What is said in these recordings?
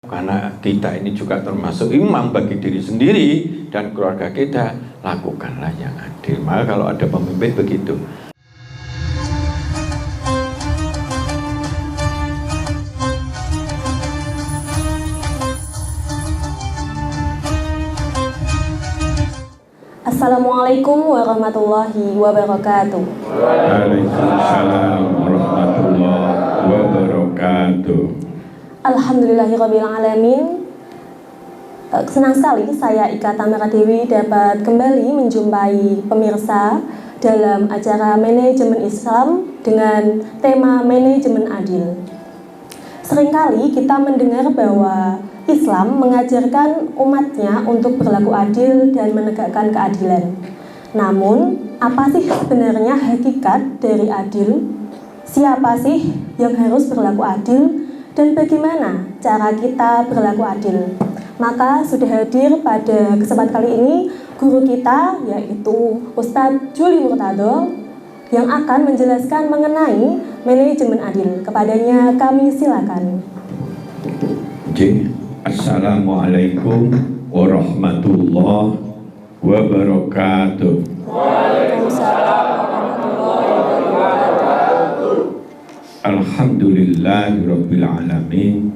Karena kita ini juga termasuk imam bagi diri sendiri dan keluarga kita, lakukanlah yang adil. Maka kalau ada pemimpin begitu. Assalamualaikum warahmatullahi wabarakatuh. Waalaikumsalam warahmatullahi wabarakatuh. Alhamdulillahirrabbilalamin. Senang sekali saya Ika Tamara Dewi dapat kembali menjumpai pemirsa dalam acara Manajemen Islam dengan tema Manajemen Adil. Seringkali kita mendengar bahwa Islam mengajarkan umatnya untuk berlaku adil dan menegakkan keadilan. Namun, apa sih sebenarnya hakikat dari adil? Siapa sih yang harus berlaku adil? Dan bagaimana cara kita berlaku adil? Maka sudah hadir pada kesempatan kali ini guru kita, yaitu Ustadz Juli Murtado, yang akan menjelaskan mengenai manajemen adil. Kepadanya kami silakan. Assalamualaikum warahmatullahi wabarakatuh. Waalaikumsalam warahmatullahi wabarakatuh. Alhamdulillahirabbil alamin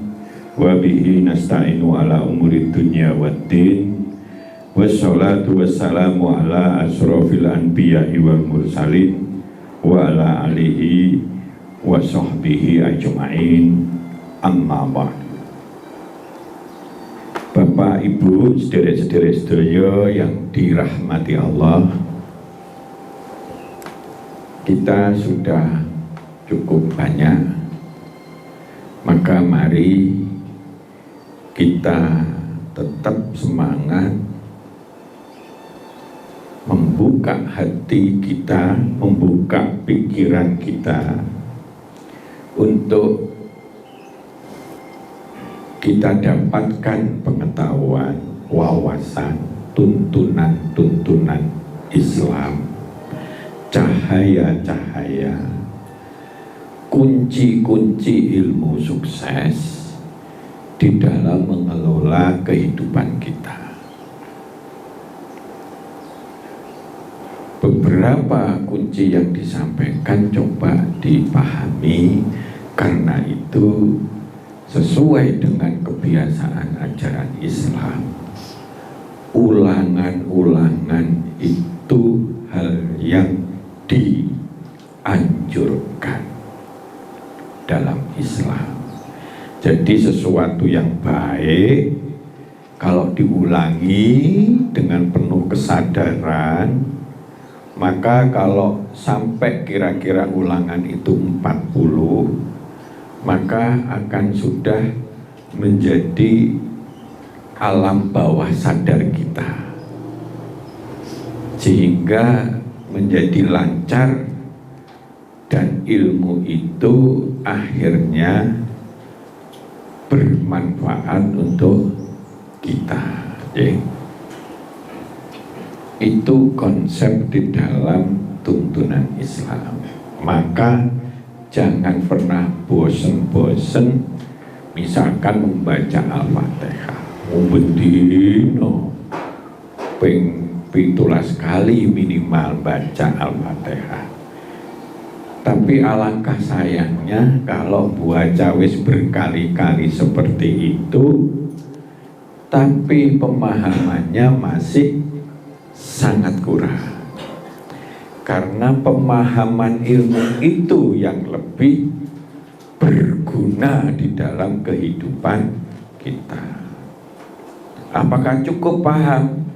wa bihi nasta'inu ala umuri dunya waddin wassalatu wassalamu ala asrofil anbiya'i wal mursalin wa ala alihi wa sahbihi ajma'in, amma ba'd. Bapak, Ibu, saudara-saudara sedaya yang dirahmati Allah, kita sudah cukup banyak, maka mari kita tetap semangat membuka hati kita, membuka pikiran kita untuk kita dapatkan pengetahuan, wawasan, tuntunan-tuntunan Islam, cahaya-cahaya, kunci-kunci ilmu sukses di dalam mengelola kehidupan kita. Beberapa kunci yang disampaikan coba dipahami, karena itu sesuai dengan kebiasaan ajaran Islam. Ulangan-ulangan itu hal yang dianjurkan dalam Islam. Jadi sesuatu yang baik kalau diulangi dengan penuh kesadaran, maka kalau sampai kira-kira ulangan itu 40, maka akan sudah menjadi alam bawah sadar kita, sehingga menjadi lancar dan ilmu itu akhirnya bermanfaat untuk kita. Itu konsep di dalam tuntunan Islam. Maka jangan pernah bosen-bosen misalkan membaca Al-Fatihah. Bendino ping 17 kali minimal baca Al-Fatihah. Tapi alangkah sayangnya kalau baca wis berkali-kali seperti itu, tapi pemahamannya masih sangat kurang. Karena pemahaman ilmu itu yang lebih berguna di dalam kehidupan kita. Apakah cukup paham?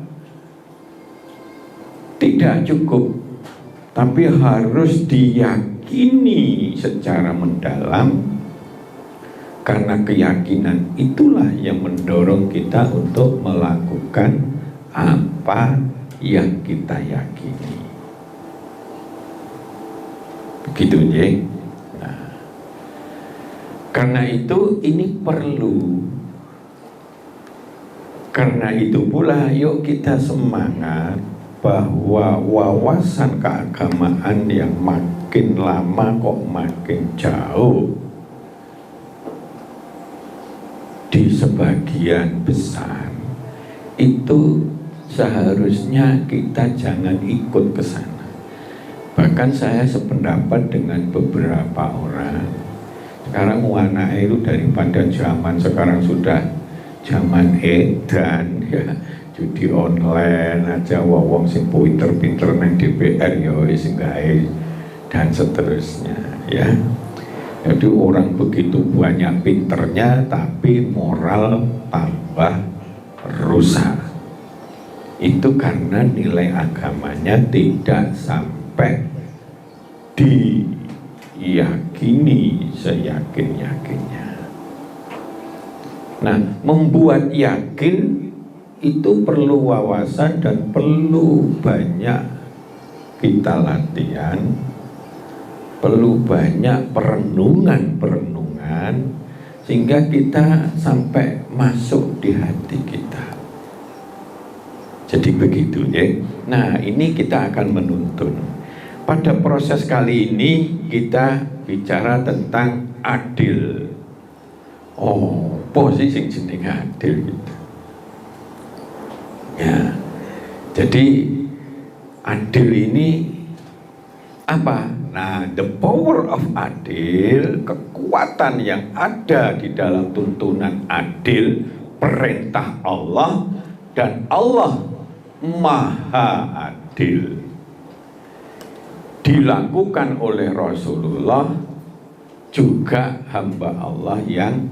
Tidak cukup, tapi harus diyakini secara mendalam, karena keyakinan itulah yang mendorong kita untuk melakukan apa yang kita yakini. Begitu ya. Nah, karena itu ini perlu. Karena itu pula yuk kita semangat bahwa wawasan keagamaan yang makin lama kok makin jauh sebagian besar itu seharusnya kita jangan ikut ke sana. Bahkan saya sependapat dengan beberapa orang. Sekarang warna itu daripada zaman sekarang sudah zaman edan ya, judi online aja wong sing pinter-pinter nang DPR ya wis gawe dan seterusnya ya. Jadi orang begitu banyak pinternya tapi moral tambah rusak. Itu karena nilai agamanya tidak sampai diyakini seyakin-yakinnya. Nah, membuat yakin itu perlu wawasan dan perlu banyak kita latihan, perlu banyak perenungan sehingga kita sampai masuk di hati kita. Jadi begitu ya. Nah, ini kita akan menuntun. Pada proses kali ini kita bicara tentang adil. Oh, posisi jenenge adil gitu. Ya. Jadi adil ini apa? Nah, the power of adil, kekuatan yang ada di dalam tuntunan adil, perintah Allah, dan Allah Maha Adil, dilakukan oleh Rasulullah, juga hamba Allah yang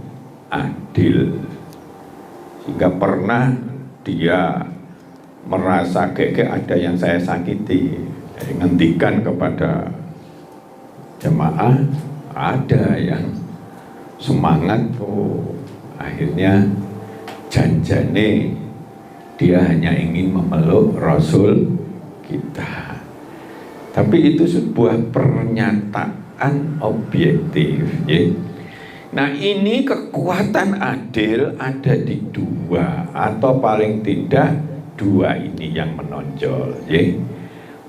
adil. Sehingga pernah dia merasa kayak ada yang saya sakiti, ngendikan kepada jemaah, ada yang semangat, akhirnya janjane dia hanya ingin memeluk Rasul kita. Tapi itu sebuah pernyataan objektif ya. Nah, ini kekuatan adil ada di dua atau paling tidak dua ini yang menonjol ya.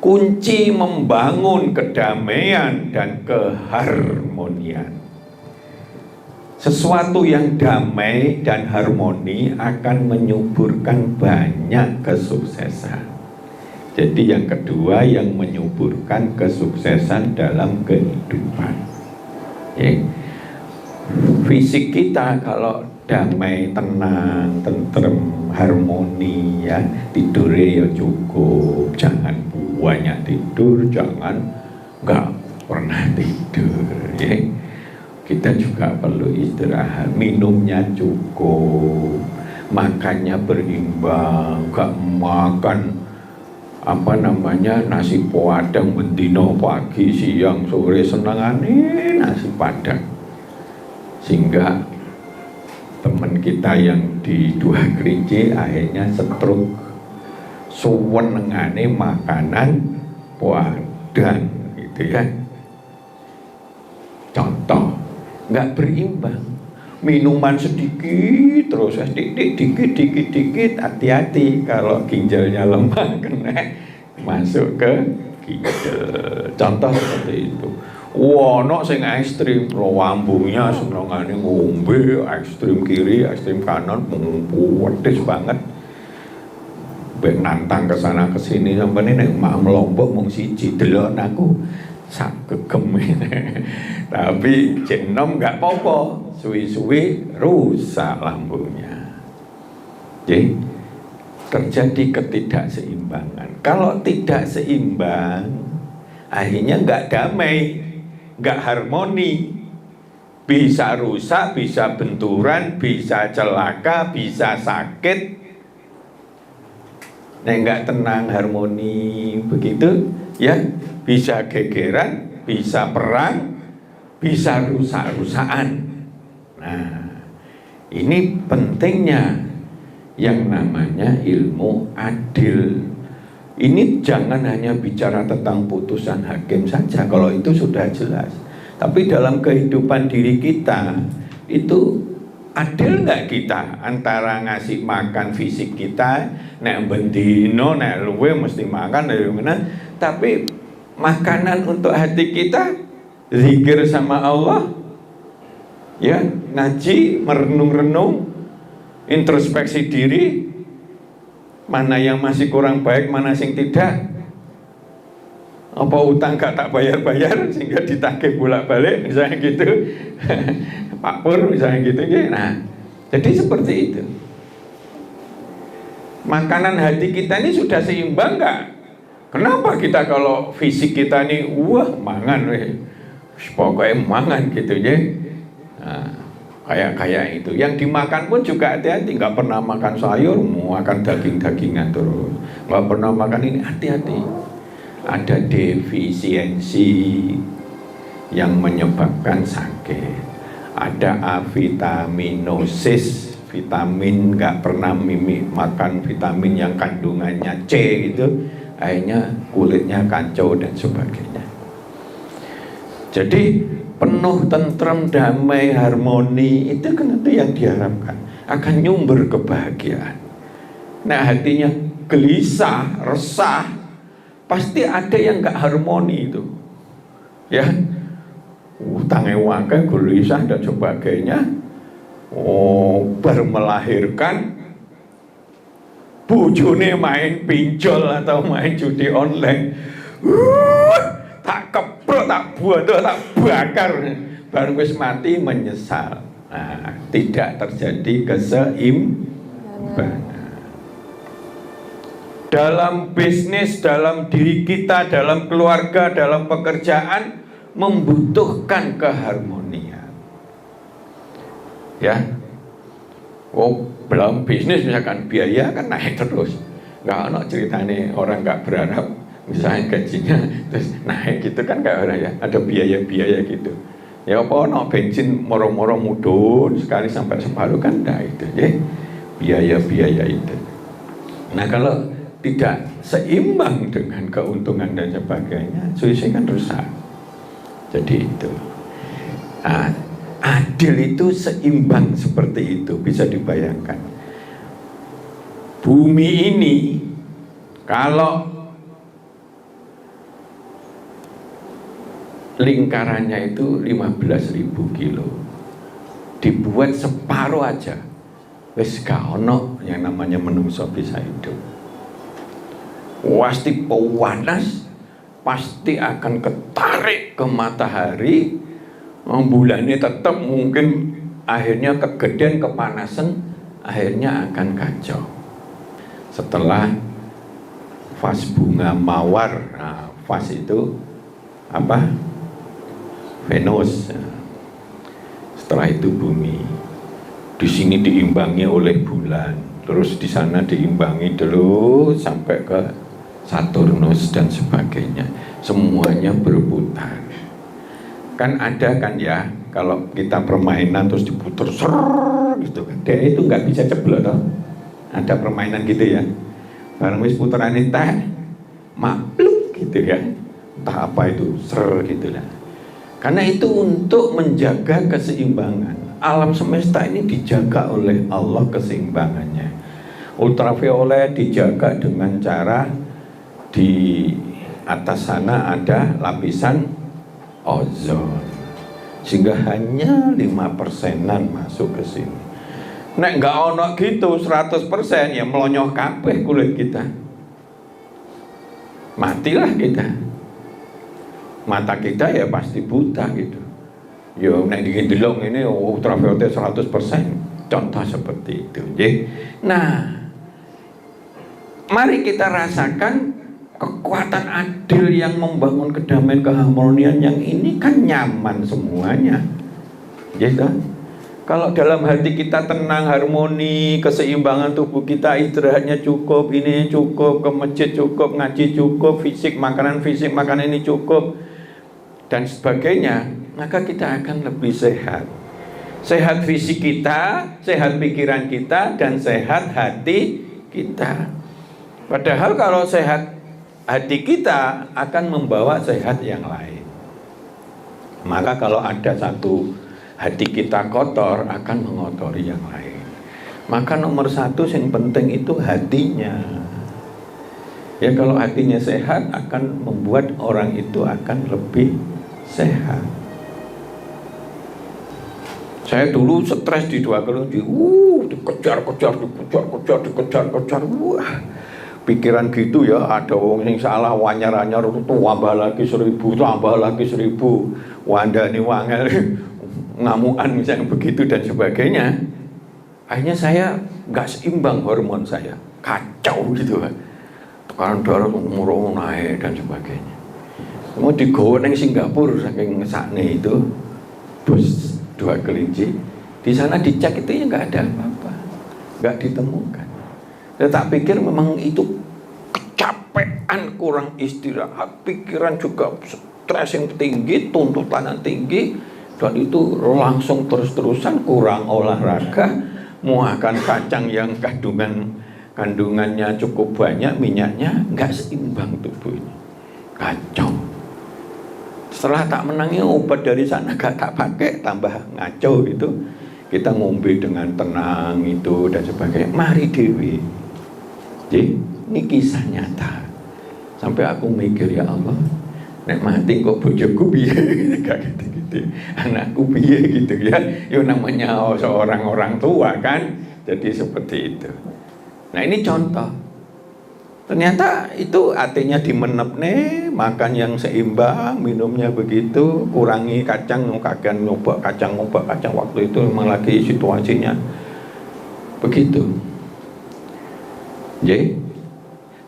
Kunci membangun kedamaian dan keharmonian. Sesuatu yang damai dan harmoni akan menyuburkan banyak kesuksesan. Jadi yang kedua yang menyuburkan kesuksesan dalam kehidupan. Ya. Fisik kita kalau damai, tenang, tentrem, harmoni ya, tidurnya ya cukup, jangan banyak tidur, jangan nggak pernah tidur ya. Kita juga perlu istirahat, minumnya cukup, makannya berimbang, gak makan nasi padang bendino pagi, siang, sore, senengane nasi padang. Sehingga teman kita yang di Dua Kerinci akhirnya stroke, suwenengane makanan padang gitu ya. Contoh, nggak berimbang, minuman sedikit terus dikit, hati-hati kalau ginjalnya lemah kena masuk ke ginjal. Contoh seperti itu. Wono sing ekstrim, lambungnya senengane ngombe ekstrim kiri, ekstrim kanan, pedes banget. Bek nantang ke sana ke sini sampai nek mak Lombok mung siji delok aku sak gegem. Tapi jenom nggak apa-apa, suwi-suwi rusak lambungnya. Jadi terjadi ketidakseimbangan. Kalau tidak seimbang, akhirnya nggak damai, nggak harmoni, bisa rusak, bisa benturan, bisa celaka, bisa sakit. Nah, nggak tenang, harmoni begitu ya, bisa gegeran, bisa perang, bisa rusak-rusakan. Nah, ini pentingnya yang namanya ilmu adil. Ini jangan hanya bicara tentang putusan hakim saja, kalau itu sudah jelas. Tapi dalam kehidupan diri kita, itu adil nggak kita antara ngasih makan fisik kita, nek bendino, nek luwe mesti makan dari mana, tapi makanan untuk hati kita, zikir sama Allah, ya ngaji, merenung-renung, introspeksi diri, mana yang masih kurang baik, mana yang tidak. Apa utang gak tak bayar-bayar sehingga ditagih bolak-balik misalnya gitu. Pak Pur misalnya gitu. Nah, jadi seperti itu. Makanan hati kita ini sudah seimbang nggak? Kenapa kita kalau fisik kita ini wah mangan pokoknya mangan gitu ya. Nah, kayak itu. Yang dimakan pun juga hati-hati, nggak pernah makan sayur, mau makan daging-dagingan terus. Nggak pernah makan ini, hati-hati. Ada defisiensi yang menyebabkan sakit. Ada avitaminosis, vitamin nggak pernah makan vitamin yang kandungannya C gitu, akhirnya kulitnya kacau dan sebagainya. Jadi penuh tentrem, damai, harmoni itu kan itu yang diharapkan, akan nyumber kebahagiaan. Nah hatinya gelisah, resah, pasti ada yang nggak harmoni itu, ya. Utangnya wakai, gelisah dan sebagainya. Baru melahirkan, bojone main pinjol atau main judi online. Tak keprok, tak buat, tak bakar. Baru wis mati menyesal. Nah, tidak terjadi keseimbangan. Dalam bisnis, dalam diri kita, dalam keluarga, dalam pekerjaan membutuhkan keharmonian. Ya. Belum bisnis misalkan biaya kan naik terus. Enggak ada ceritanya orang enggak berharap misalnya gajinya terus naik gitu kan enggak ada ya. Ada biaya-biaya gitu. Ya apa bensin moro-moro mudun sekali sampai separuh kan enggak itu ya. Biaya-biaya itu. Nah kalau tidak seimbang dengan keuntungan dan sebagainya, suisi kan rusak. Jadi itu. Nah, adil itu seimbang seperti itu, bisa dibayangkan. Bumi ini kalau lingkarannya itu 15.000 kilo, dibuat separuh aja, wis gak ono yang namanya menungso bisa hidup. Pasti panas, pasti akan ketarik ke matahari, bulannya tetap mungkin akhirnya kegedean, kepanasan, akhirnya akan kacau. Setelah fase bunga mawar, nah, fase itu apa? Venus. Setelah itu bumi. Di sini diimbangi oleh bulan, terus di sana diimbangi dulu sampai ke Saturnus dan sebagainya. Semuanya berputar. Kan ada kan ya, kalau kita permainan terus diputar gitu kan, dia itu nggak bisa ceblok toh. Ada permainan gitu ya, bareng wis putaran teh makluk gitu kan, entah apa itu gitu lah. Karena itu untuk menjaga keseimbangan. Alam semesta ini dijaga oleh Allah keseimbangannya. Ultraviolet dijaga dengan cara di atas sana ada lapisan ozon, sehingga hanya 5%-an masuk ke sini. Nek nggak ono gitu 100% ya melonyoh kabeh kulit kita, matilah kita, mata kita ya pasti buta gitu. Yo nek didelok ini ultraviolet 100%, contoh seperti itu. Nah, mari kita rasakan kekuatan adil yang membangun kedamaian, keharmonian yang ini kan nyaman semuanya. Gitu. Kalau dalam hati kita tenang, harmoni, keseimbangan tubuh kita, istirahatnya cukup, ini cukup, ke masjid cukup, ngaji cukup, fisik makanan ini cukup, dan sebagainya, maka kita akan lebih sehat. Sehat fisik kita, sehat pikiran kita, dan sehat hati kita. Padahal kalau sehat hati kita akan membawa sehat yang lain. Maka kalau ada satu hati kita kotor akan mengotori yang lain. Maka nomor satu yang penting itu hatinya. Ya kalau hatinya sehat akan membuat orang itu akan lebih sehat. Saya dulu stres di 2 kelinci, dikejar, wah, pikiran gitu ya, ada wong yang salah, wanyar-anyar, tambah lagi 1000, wandani wangel, ngamuan misalnya begitu dan sebagainya. Akhirnya saya nggak seimbang hormon saya, kacau gitu kan, tekanan darah murung naik dan sebagainya. Mau digawa nang Singapura saking ngesakne itu, bos 2 kelinci, di sana dicek itu ya nggak ada apa-apa, nggak ditemukan. Saya tak pikir memang itu kecapean, kurang istirahat, pikiran juga stres yang tinggi, tuntutan yang tinggi, dan itu langsung terus-terusan kurang olahraga, mau makan kacang yang kandungannya cukup banyak, minyaknya nggak seimbang tubuhnya, kacau. Setelah tak menangnya obat dari sana gak tak pakai, tambah ngaco gitu. Kita ngombe dengan tenang itu dan sebagainya. Mari dewi. Jadi ini kisah nyata. Sampai aku mikir, ya Allah, nek mati kok bojoku piye gak gitu-gitu. Anakku piye gitu ya. Ya namanya seorang orang tua kan. Jadi seperti itu. Nah ini contoh. Ternyata itu artinya dimenep nih, makan yang seimbang, minumnya begitu, kurangi kacang, nyoba kacang, waktu itu memang lagi situasinya begitu.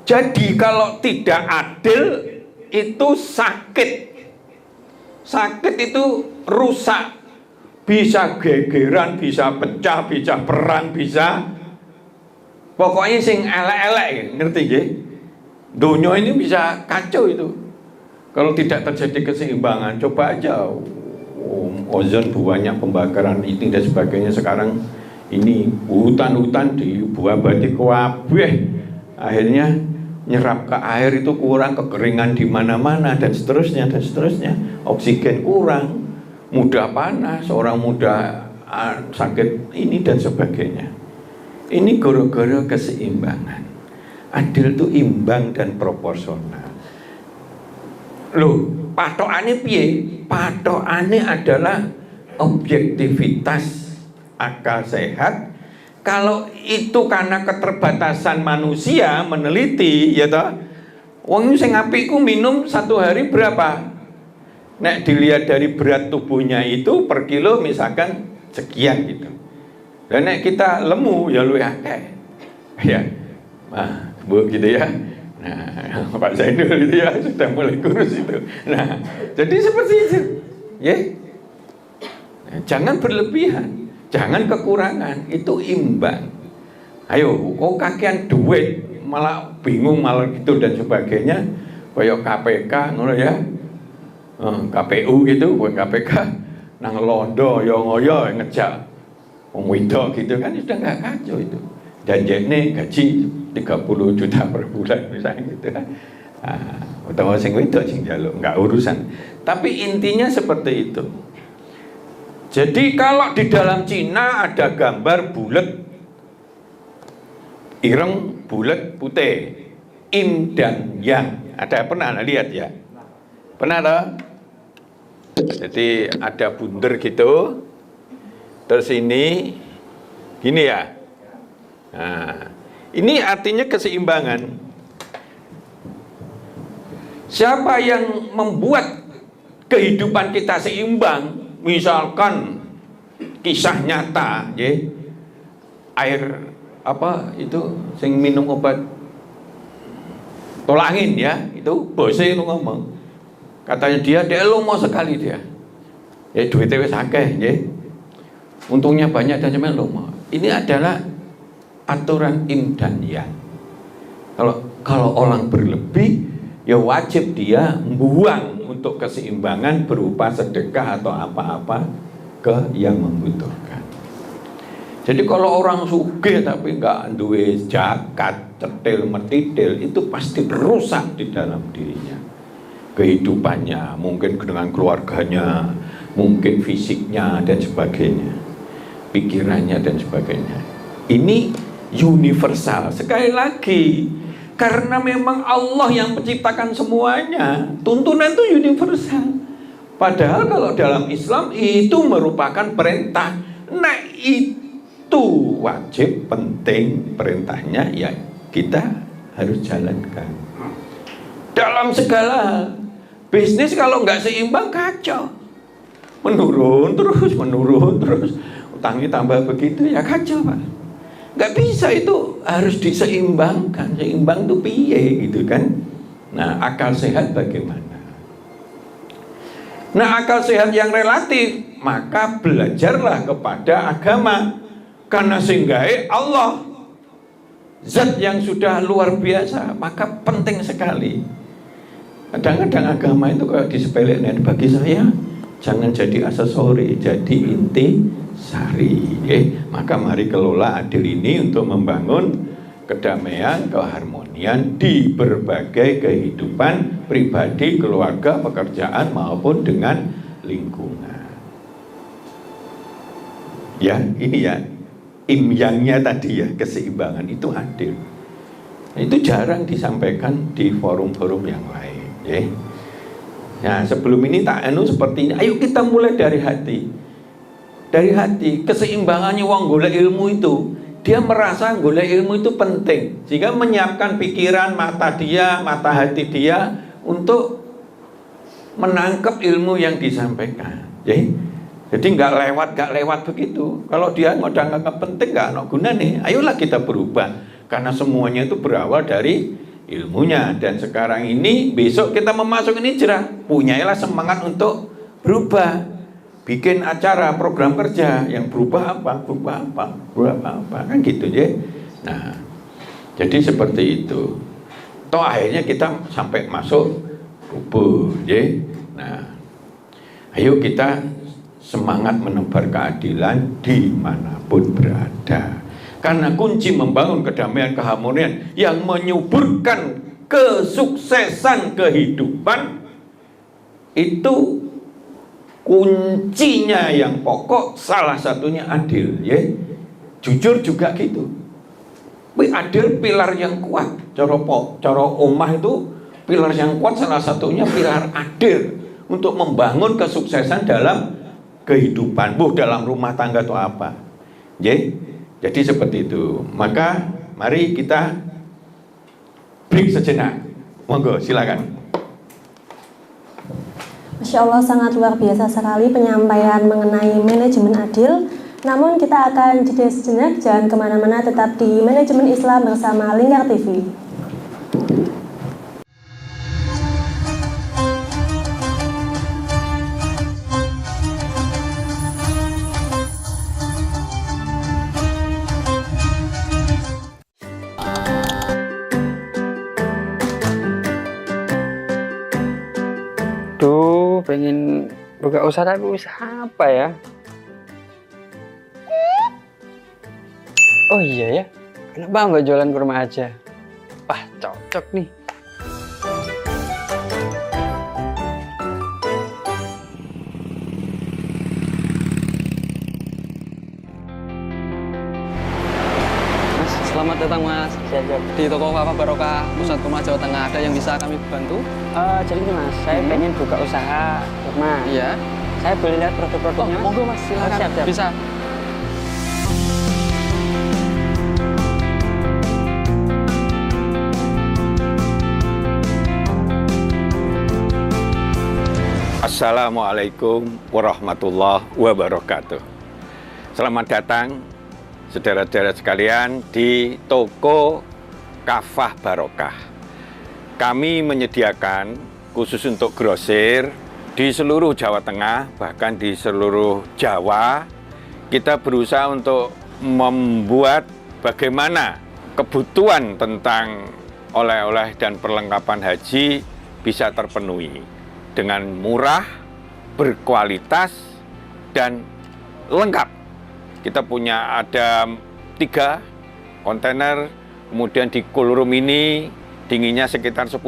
Jadi kalau tidak adil itu sakit. Sakit itu rusak, bisa gegeran, bisa pecah, bisa perang, bisa pokoknya sing elek-elek, ngerti nggih? Dunia ini bisa kacau itu. Kalau tidak terjadi keseimbangan, coba aja ozon banyak pembakaran itu dan sebagainya. Sekarang ini hutan-hutan di buah batik kabeh. Akhirnya nyerap ke air itu kurang, kekeringan di mana-mana dan seterusnya dan seterusnya. Oksigen kurang, mudah panas, orang mudah sakit ini dan sebagainya. Ini gara-gara keseimbangan. Adil itu imbang dan proporsional. Loh, patokane piye? Patokane adalah objektivitas akal sehat. Kalau itu karena keterbatasan manusia meneliti, ya toh, wong sing apik ku minum 1 hari berapa? Nek dilihat dari berat tubuhnya itu per kilo misalkan sekian gitu. Dan nek kita lemu ya luwih akeh. Ya. Nah, Bu gitu ya. Nah, Pak Zainul itu ya sudah mulai kurus itu. Nah, jadi seperti itu. Ya. Nah, jangan berlebihan, jangan kekurangan, itu imbang. Ayo, kok kakean duit malah bingung malah gitu dan sebagainya. Kayak KPK ngono ya. KPU gitu, bukan KPK. Nang londo yo ngoyo ngejak wong wedok gitu kan sudah nggak kacau itu. Janjene gaji 30 juta per bulan misalnya gitu kan. Utawa sing wedok sing njaluk nggak urusan. Tapi intinya seperti itu. Jadi kalau di dalam Cina ada gambar bulat ireng, bulat, putih, yin dan yang. Ada pernah lihat ya? Pernah toh? Jadi ada bunder gitu. Terus ini gini ya. Nah, ini artinya keseimbangan. Siapa yang membuat kehidupan kita seimbang? Misalkan kisah nyata, ya, air apa itu, sing minum obat tolak angin ya, itu bose itu ngomong, katanya dia lomo sekali dia, ya duitnya wis akeh, ya, untungnya banyak dan cuman lomo. Ini adalah aturan yin dan yang. Kalau orang berlebih, ya wajib dia buang untuk keseimbangan berupa sedekah atau apa-apa ke yang membutuhkan. Jadi kalau orang sugih tapi nggak duwe zakat, cetil metidil, itu pasti rusak di dalam dirinya. Kehidupannya, mungkin dengan keluarganya, mungkin fisiknya dan sebagainya, pikirannya dan sebagainya. Ini universal. Sekali lagi, karena memang Allah yang menciptakan semuanya, tuntunan itu universal. Padahal kalau dalam Islam itu merupakan perintah Nah itu wajib, penting, perintahnya ya kita harus jalankan. Dalam segala hal, bisnis kalau nggak seimbang kacau. Menurun terus, utangnya tambah begitu ya kacau Pak. Nggak bisa, itu harus diseimbangkan. Seimbang itu piye gitu kan. Nah akal sehat bagaimana? Nah akal sehat yang relatif, maka belajarlah kepada agama. Karena sehingga Allah zat yang sudah luar biasa, maka penting sekali. Kadang-kadang agama itu kalau disepelekan, bagi saya jangan jadi aksesori, jadi inti sari. Maka mari kelola adil ini untuk membangun kedamaian, keharmonian di berbagai kehidupan pribadi, keluarga, pekerjaan maupun dengan lingkungan. Ya, ini ya imyangnya tadi ya, keseimbangan itu adil. Itu jarang disampaikan di forum-forum yang lain. Nah sebelum ini tak seperti ini. Ayo kita mulai dari hati. Dari hati, keseimbangannya wong golek ilmu itu, dia merasa golek ilmu itu penting, sehingga menyiapkan pikiran, mata dia, mata hati dia untuk menangkap ilmu yang disampaikan. Jadi nggak lewat begitu. Kalau dia nggak penting, nggak ada gunanya. Ayolah kita berubah, karena semuanya itu berawal dari ilmunya. Dan sekarang ini, besok kita memasuki hijrah, punyailah semangat untuk berubah. Bikin acara, program kerja yang berubah apa, kan gitu ya. Nah, jadi seperti itu. Toh akhirnya kita sampai masuk kubur, ya. Nah, ayo kita semangat menebar keadilan dimanapun berada. Karena kunci membangun kedamaian, keharmonian yang menyuburkan kesuksesan kehidupan itu kuncinya yang pokok, salah satunya adil, ya. Jujur juga gitu. Adil pilar yang kuat. Cara omah itu pilar yang kuat, salah satunya pilar adil untuk membangun kesuksesan dalam kehidupan, dalam rumah tangga atau apa. Ya. Jadi seperti itu. Maka mari kita break sejenak. Monggo silakan. Masya Allah, sangat luar biasa sekali penyampaian mengenai manajemen adil. Namun kita akan jeda sejenak, jangan kemana-mana, tetap di Manajemen Islam bersama Lingkar TV. Pengen buka usaha, tapi usaha apa ya? Oh iya ya, kenapa nggak jualan kurma aja? Wah, cocok nih. Mas, selamat datang Mas. Di toko Wafa Barokah Pusat Kurma Jawa Tengah, ada yang bisa kami bantu? Jadi gini Mas, saya pengen buka usaha kurma. Iya. Saya boleh lihat produk-produknya? Monggo Mas, silakan. Siap. Bisa. Assalamualaikum warahmatullahi wabarakatuh. Selamat datang saudara-saudara sekalian di toko Kafah Barokah. Kami menyediakan khusus untuk grosir di seluruh Jawa Tengah, bahkan di seluruh Jawa. Kita berusaha untuk membuat bagaimana kebutuhan tentang oleh-oleh dan perlengkapan haji bisa terpenuhi dengan murah, berkualitas, dan lengkap. Kita punya ada 3 kontainer, kemudian di cool room ini dinginnya sekitar 10,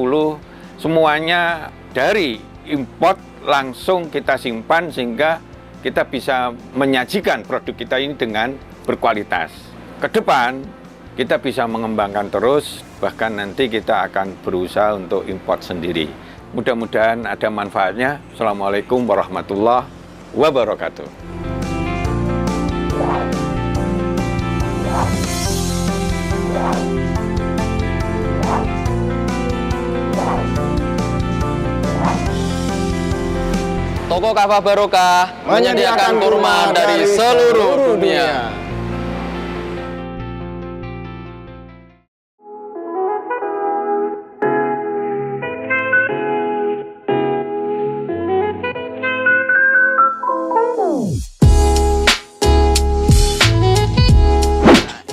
semuanya dari import langsung kita simpan sehingga kita bisa menyajikan produk kita ini dengan berkualitas. Ke depan kita bisa mengembangkan terus, bahkan nanti kita akan berusaha untuk import sendiri. Mudah-mudahan ada manfaatnya. Assalamualaikum warahmatullahi wabarakatuh. Toko Kafah Barokah menyediakan kurma dari seluruh dunia.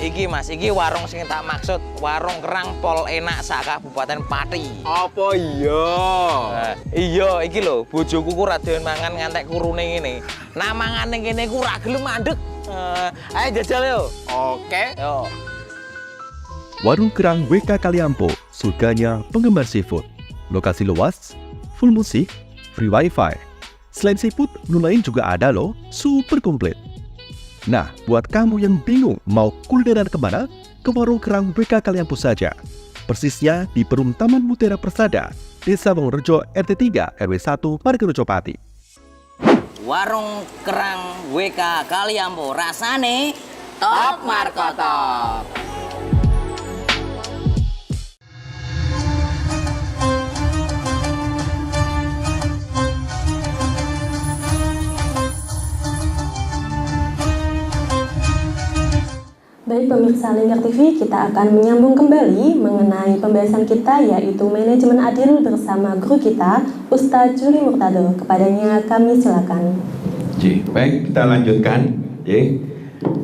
Iki Mas, iki warung sing tak maksud, warung kerang pol enak sak Kabupaten Pati. Apa iya? Iya, iki lho, bojoku ku ra doyan mangan ngantek kurune ngene. Nah mangane kene ku ra gelem mandeg. Ayo jajal yo. Oke. Yo. Warung Kerang WK Kaliampo, surganya penggemar seafood. Lokasi luas, full musik, free wifi. Selain seafood, menu lain juga ada loh, super komplit. Nah, buat kamu yang bingung mau kulineran kemana, ke Warung Kerang WK Kaliampo saja. Persisnya di Perum Taman Mutiara Persada, Desa Wongrejo RT 3 RW 1 Margarejo Pati. Warung Kerang WK Kaliampo, rasane top markotop. Baik pemirsa Lingkar TV, kita akan menyambung kembali mengenai pembahasan kita yaitu manajemen adil bersama guru kita Ustadz Juli Murtado. Kepadanya kami silakan. Baik, kita lanjutkan.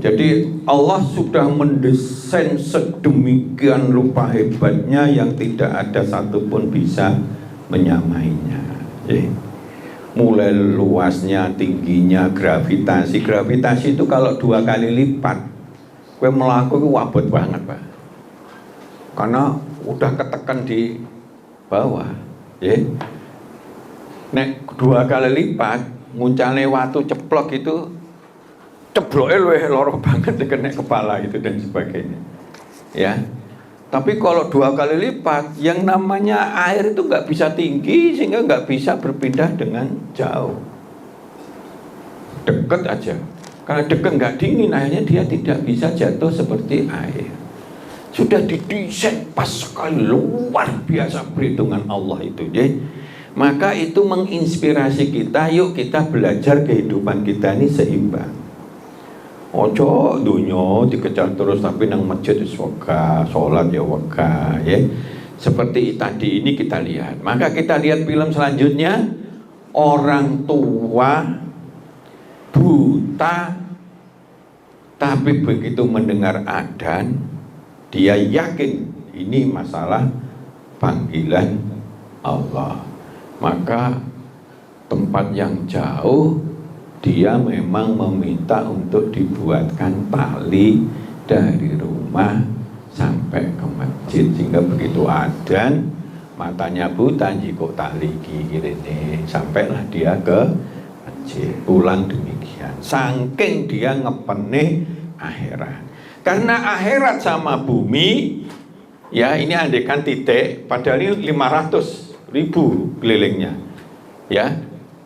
Jadi Allah sudah mendesain sedemikian rupa hebatnya yang tidak ada satupun bisa menyamainya. Mulai luasnya, tingginya, gravitasi. Gravitasi itu kalau 2 kali lipat kue melaku itu wabot banget, Pak. Karena udah ketekan di bawah, Nek 2 kali lipat, nguncale watu ceplok itu cebloknya luwih loro banget kena kepala itu dan sebagainya. Ya. Tapi kalau 2 kali lipat, yang namanya air itu nggak bisa tinggi sehingga nggak bisa berpindah dengan jauh. Deket aja. Karena deket nggak dingin, akhirnya dia tidak bisa jatuh seperti air. Sudah didesain pas sekali, luar biasa perhitungan Allah itu. Maka itu menginspirasi kita, yuk kita belajar kehidupan kita ini seimbang. Ojo dunya dikejar terus tapi nang masjid wis wegah, salat ya wegah, Seperti tadi ini kita lihat. Maka kita lihat film selanjutnya, orang tua buta tapi begitu mendengar adzan dia yakin ini masalah panggilan Allah, maka tempat yang jauh dia memang meminta untuk dibuatkan tali dari rumah sampai ke masjid sehingga begitu adzan matanya buta jiko tali gini sampailah dia ke pulang demikian. Saking dia ngepene akhirat. Karena akhirat sama bumi, ya ini andekan titik, padahal ini 500.000 kelilingnya. Ya,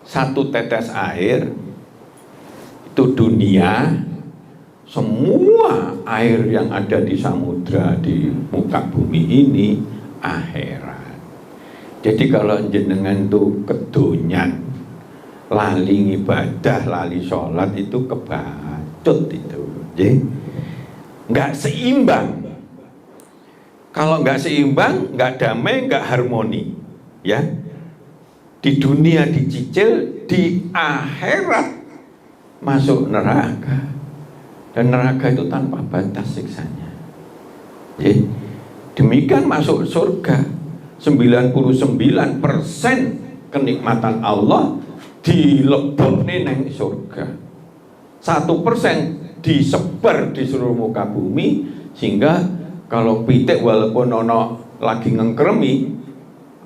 1 tetes air itu dunia, semua air yang ada di samudra di muka bumi ini akhirat. Jadi kalau jenengan tuh kedonyan, lali ibadah, lali sholat itu kebacut itu, nggak seimbang. Kalau nggak seimbang, nggak damai, nggak harmoni, ya. Di dunia dicicil, di akhirat masuk neraka, dan neraka itu tanpa batas siksanya. Demikian masuk surga, 99% kenikmatan Allah dilebokne nang surga. 1% disebar di seluruh muka bumi sehingga kalau pitik walaupun ono lagi ngengkremi,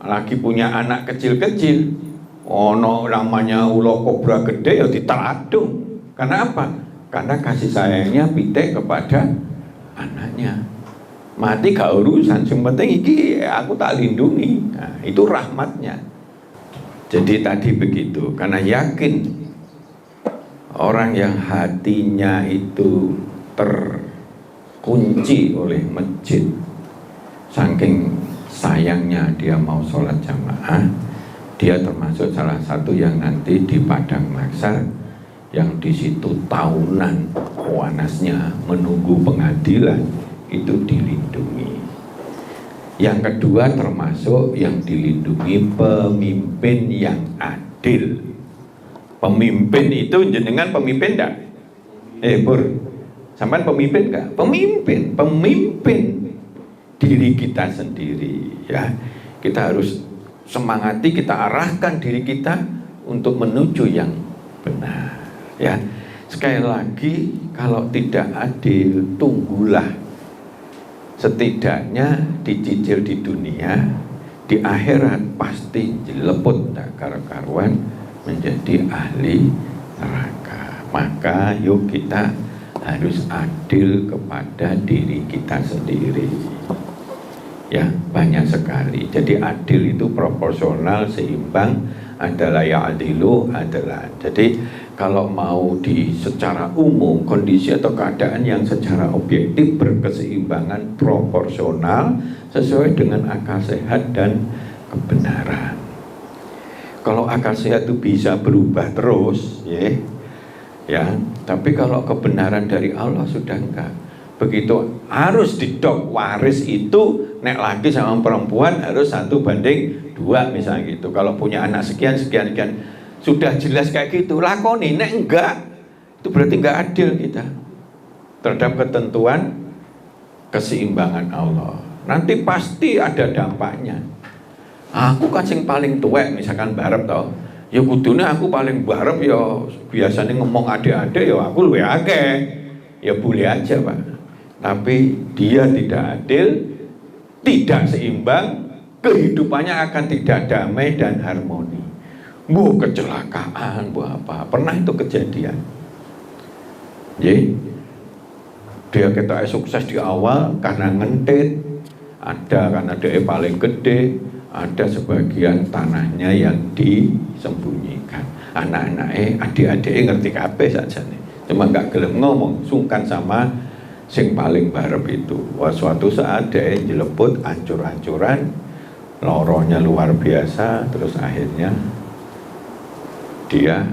lagi punya anak kecil-kecil, ono namanya ulo kobra gede ya diteladung. Karena apa? Karena kasih sayangnya pitik kepada anaknya. Mati gak urusan, yang penting iki aku tak lindungi. Nah, itu rahmatnya. Jadi tadi begitu, karena yakin orang yang hatinya itu terkunci oleh masjid, saking sayangnya dia mau sholat jamaah, dia termasuk salah satu yang nanti di padang mahsyar yang di situ tahunan panasnya menunggu pengadilan itu dilindungi. Yang kedua termasuk yang dilindungi pemimpin yang adil. Pemimpin itu jenengan pemimpin enggak? Pur, sampean pemimpin enggak? Pemimpin diri kita sendiri ya. Kita harus semangati, kita arahkan diri kita untuk menuju yang benar ya. Sekali lagi, kalau tidak adil, tunggulah setidaknya dicicil di dunia, di akhirat pasti jeleput tak karu-karuan menjadi ahli neraka. Maka yuk kita harus adil kepada diri kita sendiri. Ya, banyak sekali. Jadi adil itu proporsional, seimbang, adalah ya adilu adalah. Jadi kalau mau di secara umum kondisi atau keadaan yang secara objektif berkeseimbangan proporsional sesuai dengan akal sehat dan kebenaran. Kalau akal sehat itu bisa berubah terus, ya. Tapi kalau kebenaran dari Allah sudah enggak. Begitu harus didok waris itu nek laki sama perempuan harus 1:2 misalnya gitu. Kalau punya anak sekian sudah jelas kayak gitu, lakoni. Nek enggak, itu berarti enggak adil kita terhadap ketentuan keseimbangan Allah. Nanti pasti ada dampaknya. Aku kan sing paling tuwek misalkan barep toh, ya kudune aku paling barep ya biasanya ngomong adik-adik ya aku luwih akeh. Ya boleh aja Pak. Tapi dia tidak adil, tidak seimbang, kehidupannya akan tidak damai dan harmoni. Kecelakaan, apa? Pernah itu kejadian. Jadi dia kita sukses di awal karena ngentit, ada karena dia paling gede, ada sebagian tanahnya yang disembunyikan. Anak-anaknya, adik-adiknya ngerti kabeh saja nih. Cuma nggak gelem ngomong, sungkan sama sing paling barep itu. Wah, suatu saat dia jeleput ancur-ancuran, loronya luar biasa, terus akhirnya dia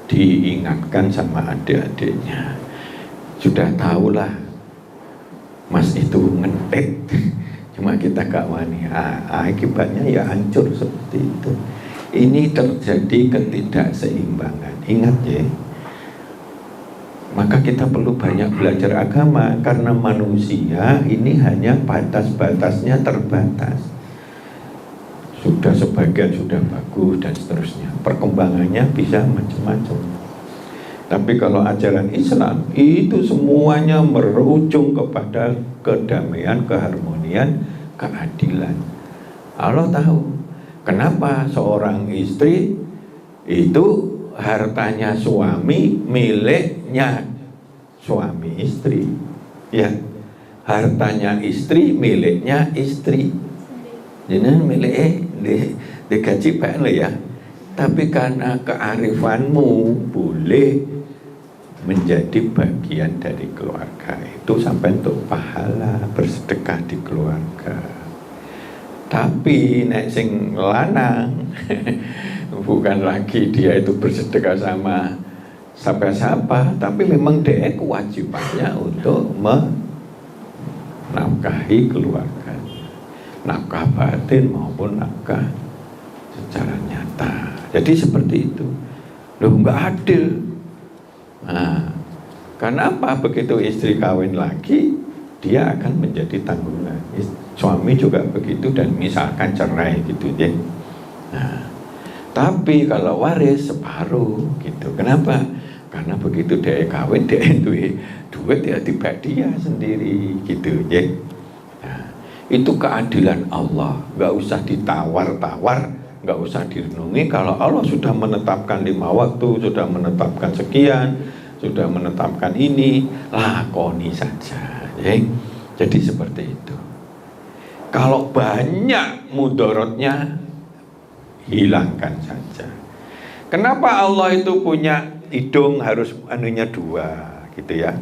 diingatkan sama adik-adiknya, sudah tahulah mas itu ngentit, cuma kita gak wani. Akibatnya ya hancur seperti itu. Ini terjadi ketidakseimbangan. Ingat ya. Maka kita perlu banyak belajar agama, karena manusia ini hanya batas-batasnya terbatas. Sudah sebagian sudah bagus dan seterusnya. Perkembangannya bisa macam-macam. Tapi kalau ajaran Islam itu semuanya berujung kepada kedamaian, keharmonian, keadilan. Allah tahu kenapa seorang istri itu hartanya suami miliknya suami istri, ya, hartanya istri miliknya istri. Jadi milik digaji pak ya. Tapi karena kearifanmu boleh menjadi bagian dari keluarga itu sampai untuk pahala bersedekah di keluarga. Tapi nek sing lanang bukan lagi dia itu bersedekah sama siapa-siapa, tapi memang dia kewajibannya untuk menafkahi keluarga, nafkah batin maupun nafkah secara nyata. Jadi seperti itu. Loh, nggak adil. Nah, karena apa? Begitu istri kawin lagi, dia akan menjadi tanggungan. Suami juga begitu, dan misalkan cerai gitu ya. Nah, tapi kalau waris separuh gitu. Kenapa? Karena begitu dia kawin, dia duit ya tiba dia sendiri gitu ya. Nah, itu keadilan Allah, nggak usah ditawar-tawar, nggak usah direnungi. Kalau Allah sudah menetapkan 5 waktu, sudah menetapkan sekian, sudah menetapkan ini, lakoni saja ya. Jadi seperti itu. Kalau banyak mudorotnya, hilangkan saja. Kenapa Allah itu punya hidung harus anunya 2 gitu ya?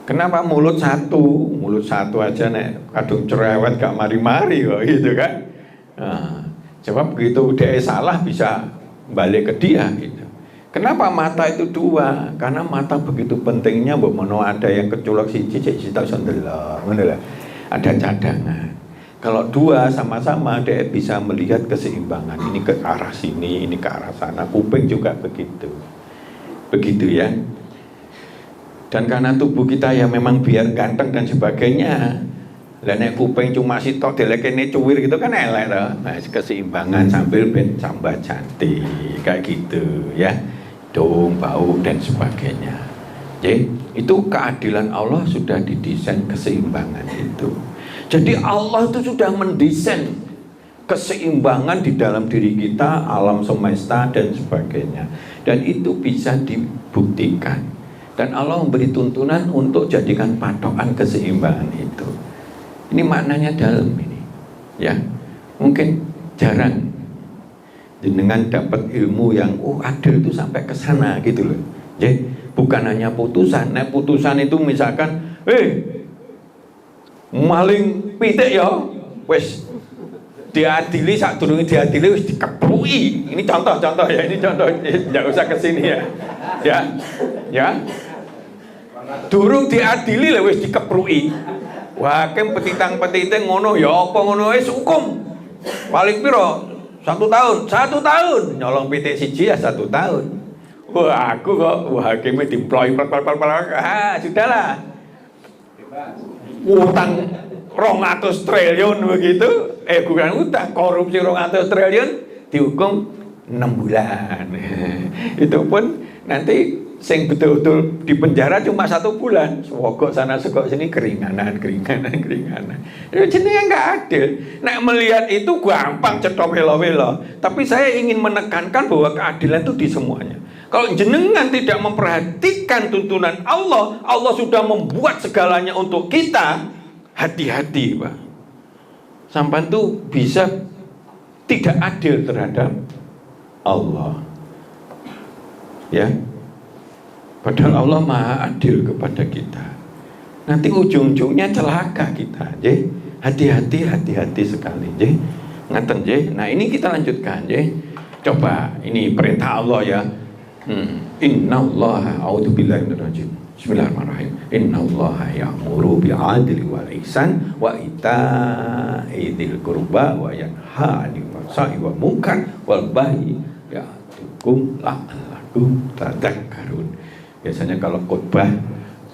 Kenapa mulut satu aja nek kadung cerewet gak mari-mari kok gitu kan? Nah, Sebab begitu dia salah bisa balik ke dia gitu. Kenapa mata itu dua? Karena mata begitu pentingnya, mbok menawa ada yang kecolok siji cek tahu sondelok, ngono lho. Ada cadangan. Kalau dua sama-sama dia bisa melihat keseimbangan. Ini ke arah sini, ini ke arah sana. Kuping juga begitu. Begitu ya. Dan karena tubuh kita ya memang biar ganteng dan sebagainya. Lah nek kuping cuma sitok delekene cuwir gitu kan elek toh. Nah, keseimbangan sambil ben tambah cantik kayak gitu ya. Dong, bau dan sebagainya. Jadi itu keadilan Allah sudah didesain keseimbangan itu. Jadi Allah itu sudah mendesain keseimbangan di dalam diri kita, alam semesta dan sebagainya. Dan itu bisa dibuktikan. Dan Allah memberi tuntunan untuk jadikan patokan keseimbangan itu. Ini maknanya dalam ini, ya. Mungkin jarang jenengan dapat ilmu yang adil itu sampai ke sana gitu loh. Jadi bukan hanya putusan. Nah putusan itu misalkan, maling pitik ya, wes diadili saat durunge diadili wis dikepruki. Ini contoh ya, ini contoh. Enggak usah ke sini ya. Ya. Durung diadili lah wis dikepruki. Hakim petitang-petitang ngono ya apa ngono wis hukum. Paling piro? 1 tahun. 1 tahun. Nyolong pitik siji ya 1 tahun. Wah, aku kok hakimnya diploi sudahlah. Utang 200 triliun begitu. Bukan utang, korupsi 200 triliun dihukum 6 bulan. Itu pun nanti sing betul-betul di penjara cuma 1 bulan. Sogok sana sogok sini keringanan. Itu jenenge nggak adil. Nek melihat itu gampang cetok welo-welo. Tapi saya ingin menekankan bahwa keadilan itu di semuanya. Kalau jenengan tidak memperhatikan tuntunan Allah, Allah sudah membuat segalanya untuk kita. Hati-hati, Pak. Sampai itu bisa tidak adil terhadap Allah. Ya. Padahal Allah Maha Adil kepada kita. Nanti ujung-ujungnya celaka kita. Hati-hati sekali. Ngaten. Nah ini kita lanjutkan. Coba ini perintah Allah ya. Innallaha a'udzubillahi minarrajim. Bismillahirrahmanirrahim. Innallaha ya'muru bi'adli wal ihsan wa ita'i dzil qurba wa yanha 'anil fahsya'i wal munkar wal baghi ya'idzukum la'allakum tadhakkarun. Biasanya kalau khotbah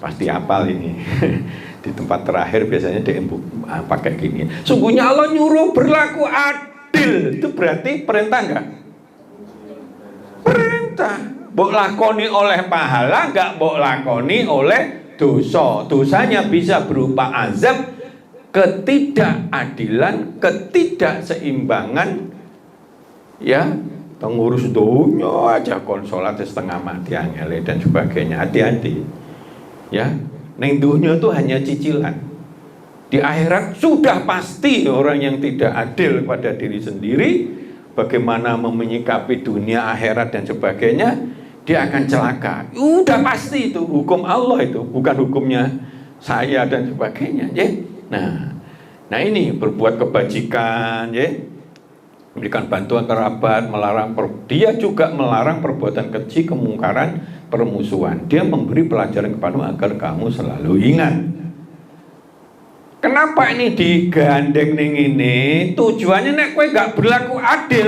pasti hafal ini. Di tempat terakhir biasanya dia pakai gini. Sungguhnya Allah nyuruh berlaku adil. Itu berarti perintah enggak? Perintah. Mbok lakoni oleh pahala, enggak mbok lakoni oleh dosa. Dosanya bisa berupa azab, ketidakadilan, ketidakseimbangan, ya. Pengurus dunia aja konsolat setengah mati angele dan sebagainya. Hati-hati ya, neng dunia itu hanya cicilan. Di akhirat sudah pasti orang yang tidak adil pada diri sendiri, bagaimana menyikapi dunia, akhirat dan sebagainya, dia akan celaka. Udah pasti itu hukum Allah, itu bukan hukumnya saya dan sebagainya. Nah ini berbuat kebajikan, memberikan bantuan kerabat, dia juga melarang perbuatan keji, kemungkaran, permusuhan. Dia memberi pelajaran kepadamu agar kamu selalu ingat. Kenapa ini digandeng ning ini? Tujuannya nek kowe gak berlaku adil,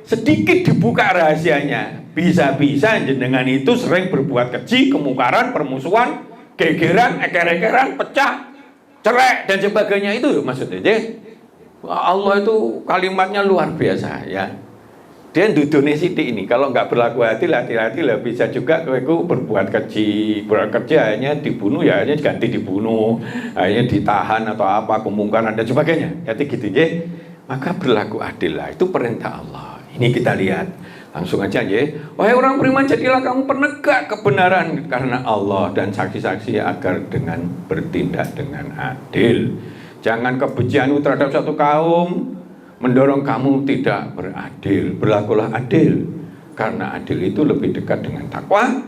sedikit dibuka rahasianya. Bisa-bisa jenengan itu sering berbuat keji, kemungkaran, permusuhan, gegeran, eker-ekeran, pecah, cerai dan sebagainya. Itu maksudnya. Allah itu kalimatnya luar biasa ya. Dia dudune sithik ini. Kalau nggak berlaku hati-hati lah, bisa juga kowe berbuat keji, akhirnya dibunuh ya, akhirnya ganti dibunuh, akhirnya ditahan atau apa, kemungkaran dan sebagainya. Jadi gitu ya. Maka berlaku adil lah. Itu perintah Allah. Ini kita lihat langsung aja ya. Wahai orang beriman, jadilah kamu penegak kebenaran karena Allah dan saksi-saksi agar dengan bertindak dengan adil. Jangan kebencianmu terhadap satu kaum mendorong kamu tidak beradil. Berlakulah adil, karena adil itu lebih dekat dengan takwa.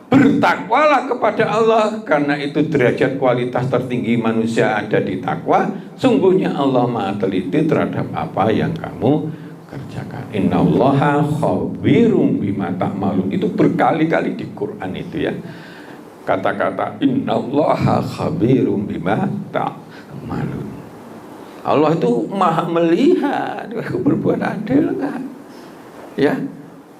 Bertakwalah kepada Allah, karena itu derajat kualitas tertinggi manusia ada di takwa. Sungguhnya Allah Maha teliti terhadap apa yang kamu kerjakan. Innallaha khabirum bima ta'malun. Itu berkali-kali di Quran itu ya. Kata-kata innallaha khabirum bima ta'malun. Allah itu maha melihat. Aku berbuat adil enggak? Ya.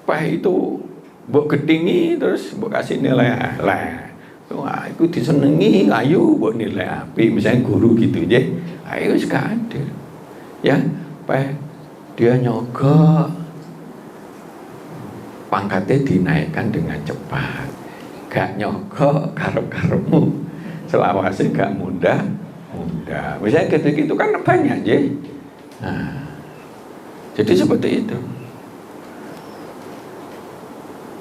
Pak itu mbok gedingi terus mbok kasih nilai lah. Wah, itu disenengi, ayo mbok nilai apik, misalnya guru gitu ya. Ayo wis adil. Ya, Pak dia nyogok, pangkatnya dinaikkan dengan cepat. Gak nyogok karep-karepmu, selawase gak mudah. Misalnya gitu-gitu kan banyak ya. Nah, jadi seperti itu.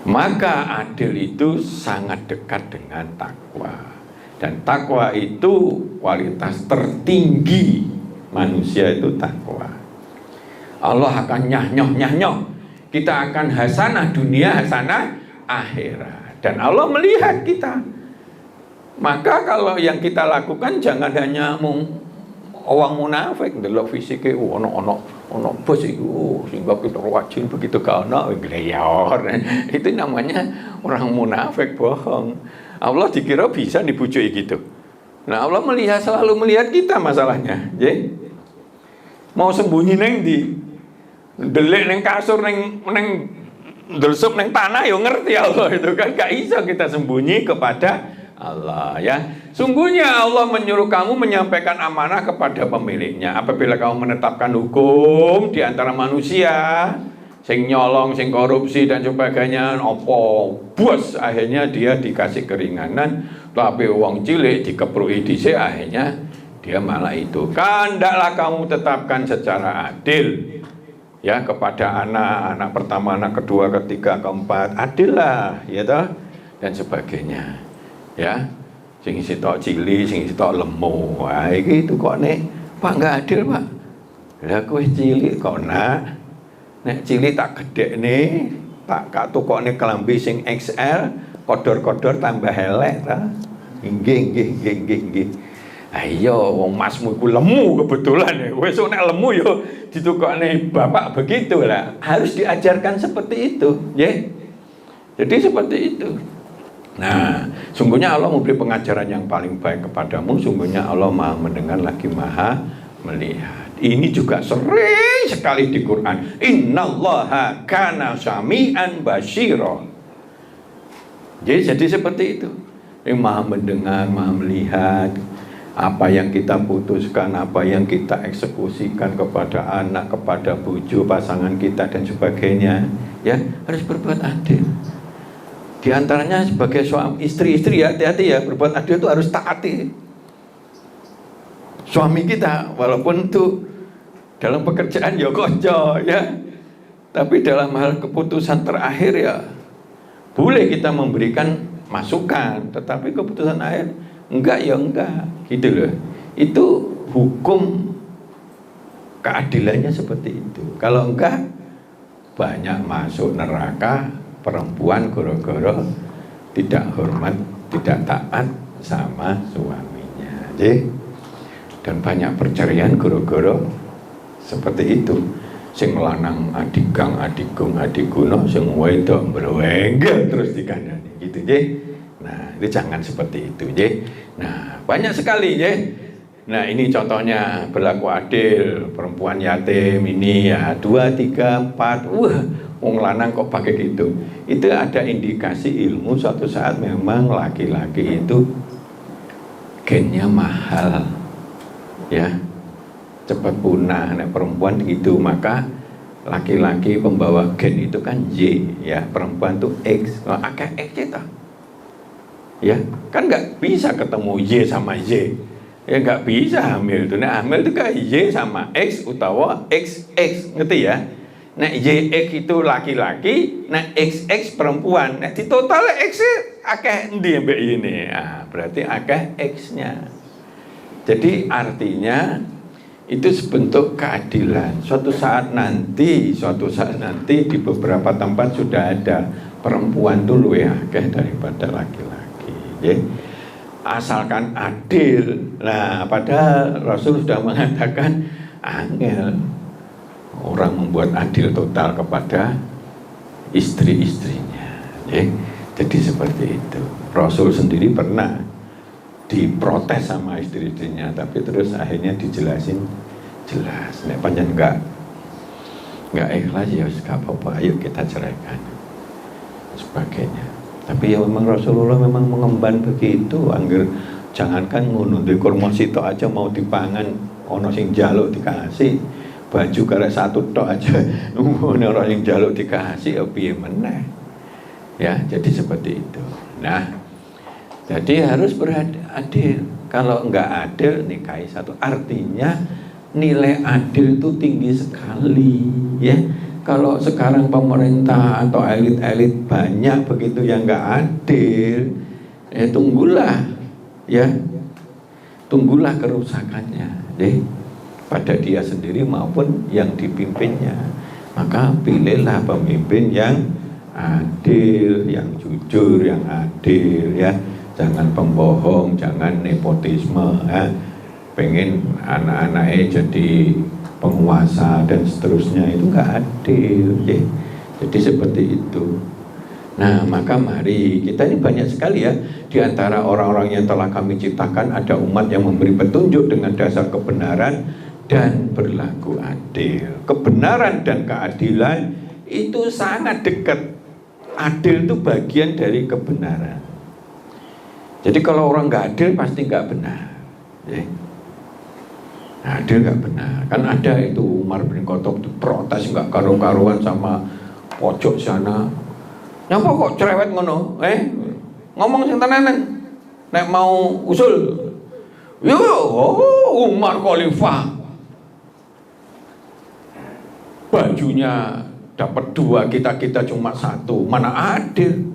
Maka adil itu sangat dekat dengan takwa. Dan takwa itu kualitas tertinggi manusia itu takwa. Allah akan nyah-nyoh. Kita akan hasanah dunia, hasanah akhirat. Dan Allah melihat kita. Maka kalau yang kita lakukan jangan hanya orang munafik, delok fisike ono bos iku sehingga kita wajib begitu kana ngleyor. Itu namanya orang munafik, bohong. Allah dikira bisa dibujuki gitu. Nah, Allah selalu melihat kita masalahnya, nggih. Mau sembunyi neng ndi? Delik neng kasur neng delsup neng tanah yo ngerti Allah itu kan gak iso kita sembunyi kepada Allah ya. Sungguhnya Allah menyuruh kamu menyampaikan amanah kepada pemiliknya. Apabila kamu menetapkan hukum di antara manusia, sing nyolong, sing korupsi dan sebagainya, opo bos akhirnya dia dikasih keringanan, tapi uang cilik dikepruki dhisik akhirnya dia malah itu. Kan ndaklah kamu tetapkan secara adil ya kepada anak pertama, anak kedua, ketiga, keempat, adil lah ya toh dan sebagainya. Ya, sing sitok cili, sing sitok lemu. Wah, iki itu kok nek Pak enggak adil, Pak. Lah kowe cilik kok nak. Nek cilik tak gedekne, tak katukokne kelambi sing XL, kodor-kodor tambah elek ta. Nggih. Ayo wong masmu iku lemu kebetulan. Wis nek lemu yo ditukokne bapak begitu lah. Harus diajarkan seperti itu, nggih. Jadi seperti itu. Nah, sungguhnya Allah memberi pengajaran yang paling baik kepadamu. Sungguhnya Allah maha mendengar lagi maha melihat. Ini juga sering sekali di Quran. Innallaha kana sami'an basyira. Jadi seperti itu. Yang maha mendengar, maha melihat apa yang kita putuskan, apa yang kita eksekusikan kepada anak, kepada bojo, pasangan kita dan sebagainya. Ya, harus berbuat adil. Di antaranya sebagai suami istri ya, hati-hati ya, berbuat adil itu harus taati suami kita, walaupun itu dalam pekerjaan ya koco ya, tapi dalam hal keputusan terakhir ya boleh kita memberikan masukan, tetapi keputusan akhir enggak ya enggak gitu loh. Itu hukum keadilannya seperti itu. Kalau enggak banyak masuk neraka perempuan gara-gara tidak hormat, tidak taat sama suaminya. Jadi, dan banyak perceraian gara-gara seperti itu. Sing lanang adigang, adigung, adiguno, sing wedok mbrewengel terus dikandani gitu, nggih. Nah, itu jangan seperti itu, nggih. Nah, banyak sekali, nggih. Nah, ini contohnya berlaku adil, perempuan yatim ini ya 2, 3, 4. Wong lanang kok pakai gitu. Itu ada indikasi ilmu suatu saat memang laki-laki itu gennya mahal. Ya. Cepat punah. Nah, perempuan gitu, maka laki-laki pembawa gen itu kan Y, ya. Perempuan tuh X. Nah, akeh X itu. Ya, kan nggak bisa ketemu Y sama Y. Ya nggak bisa hamil itu. Nah, hamil itu kan Y sama X utawa XX, ngerti ya? Nah, YX itu laki-laki, nah XX perempuan. Nah, di total X akeh endi mbek ini. Nah, berarti akeh X-nya. Jadi artinya itu sebentuk keadilan. Suatu saat nanti di beberapa tempat sudah ada perempuan dulu ya akeh daripada laki-laki. Ya. Asalkan adil. Nah, padahal Rasul sudah mengatakan angel. orang membuat adil total kepada istri-istrinya. Ya. Jadi seperti itu. Rasul sendiri pernah diprotes sama istri-istrinya, tapi terus akhirnya dijelasin jelas. Nek panjang enggak ikhlas ya gak apa-apa, ayo kita ceraikan sebagainya. Tapi ya memang Rasulullah memang mengemban begitu. Angger jangankan ngono di kurma sitok aja mau dipangan ono sing jaluk dikasih, baju karek satu tok aja ono orang sing jaluk dikasih ya piye meneh. Ya, jadi seperti itu. Nah, jadi harus beradil. Kalau enggak adil nikahi satu, artinya nilai adil itu tinggi sekali, ya. Kalau sekarang pemerintah atau elit-elit banyak begitu yang enggak adil, tunggulah, ya, tunggulah kerusakannya, deh, pada dia sendiri maupun yang dipimpinnya. Maka pilihlah pemimpin yang adil, yang jujur, yang adil, ya. Jangan pembohong, jangan nepotisme, ya. Pengen anak-anaknya jadi penguasa dan seterusnya, itu nggak adil, ya. Jadi seperti itu. Nah, maka mari kita ini banyak sekali ya di antara orang-orang yang telah kami ciptakan, ada umat yang memberi petunjuk dengan dasar kebenaran dan berlaku adil. Kebenaran dan keadilan itu sangat dekat. Adil itu bagian dari kebenaran. Jadi kalau orang nggak adil pasti nggak benar, ya. Nah, adil nggak benar. Kan ada itu Umar bin Khattab protes nggak karu-karuan sama pojok sana. Nyapa kok cerewet ngono? Ngomong sing tenanan. Nek mau usul, yo Umar Khalifah bajunya dapat 2, kita cuma 1, mana adil?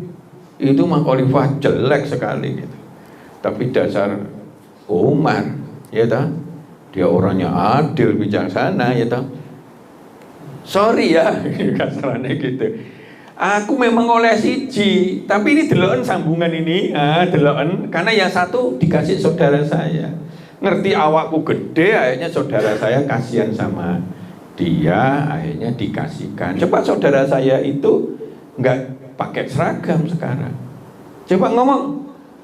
Itu mah Khalifah jelek sekali gitu. Tapi dasar Umar, ya toh, dia orangnya adil, bijaksana, ya toh. Sorry ya, kasarannya gitu. Aku memang oleh siji, tapi ini deloken sambungan ini, deloken karena yang satu dikasih saudara saya. Ngerti awakku gede, akhirnya saudara saya kasihan sama dia, akhirnya dikasihkan. Coba saudara saya itu nggak pakai seragam sekarang. Coba ngomong,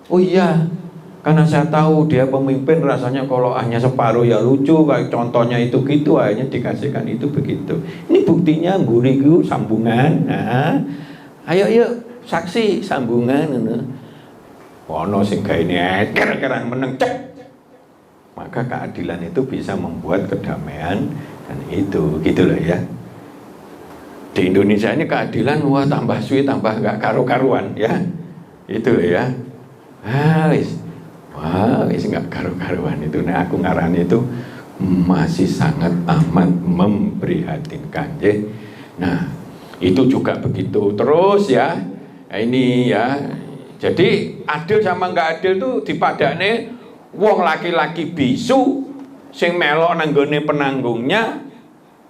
oh iya, karena saya tahu dia pemimpin, rasanya kalau hanya separuh ya lucu, kayak contohnya itu gitu, akhirnya dikasihkan itu begitu. Ini buktinya guriku sambungan. Nah, ayo yuk saksi sambungan. Ono sing gawe kira-kira meneng cek. Maka keadilan itu bisa membuat kedamaian. Dan itu gitu loh ya. Di Indonesia ini keadilan wah tambah suwi tambah nggak karu-karuan ya. Itu loh ya. Wis nggak karu-karuan itu. Nah, aku ngarani itu masih sangat amat memprihatinkan ya. Nah, itu juga begitu terus ya. Nah, ini ya. Jadi adil sama nggak adil tuh dipadane wong laki-laki bisu sing melok nanggone penanggungnya,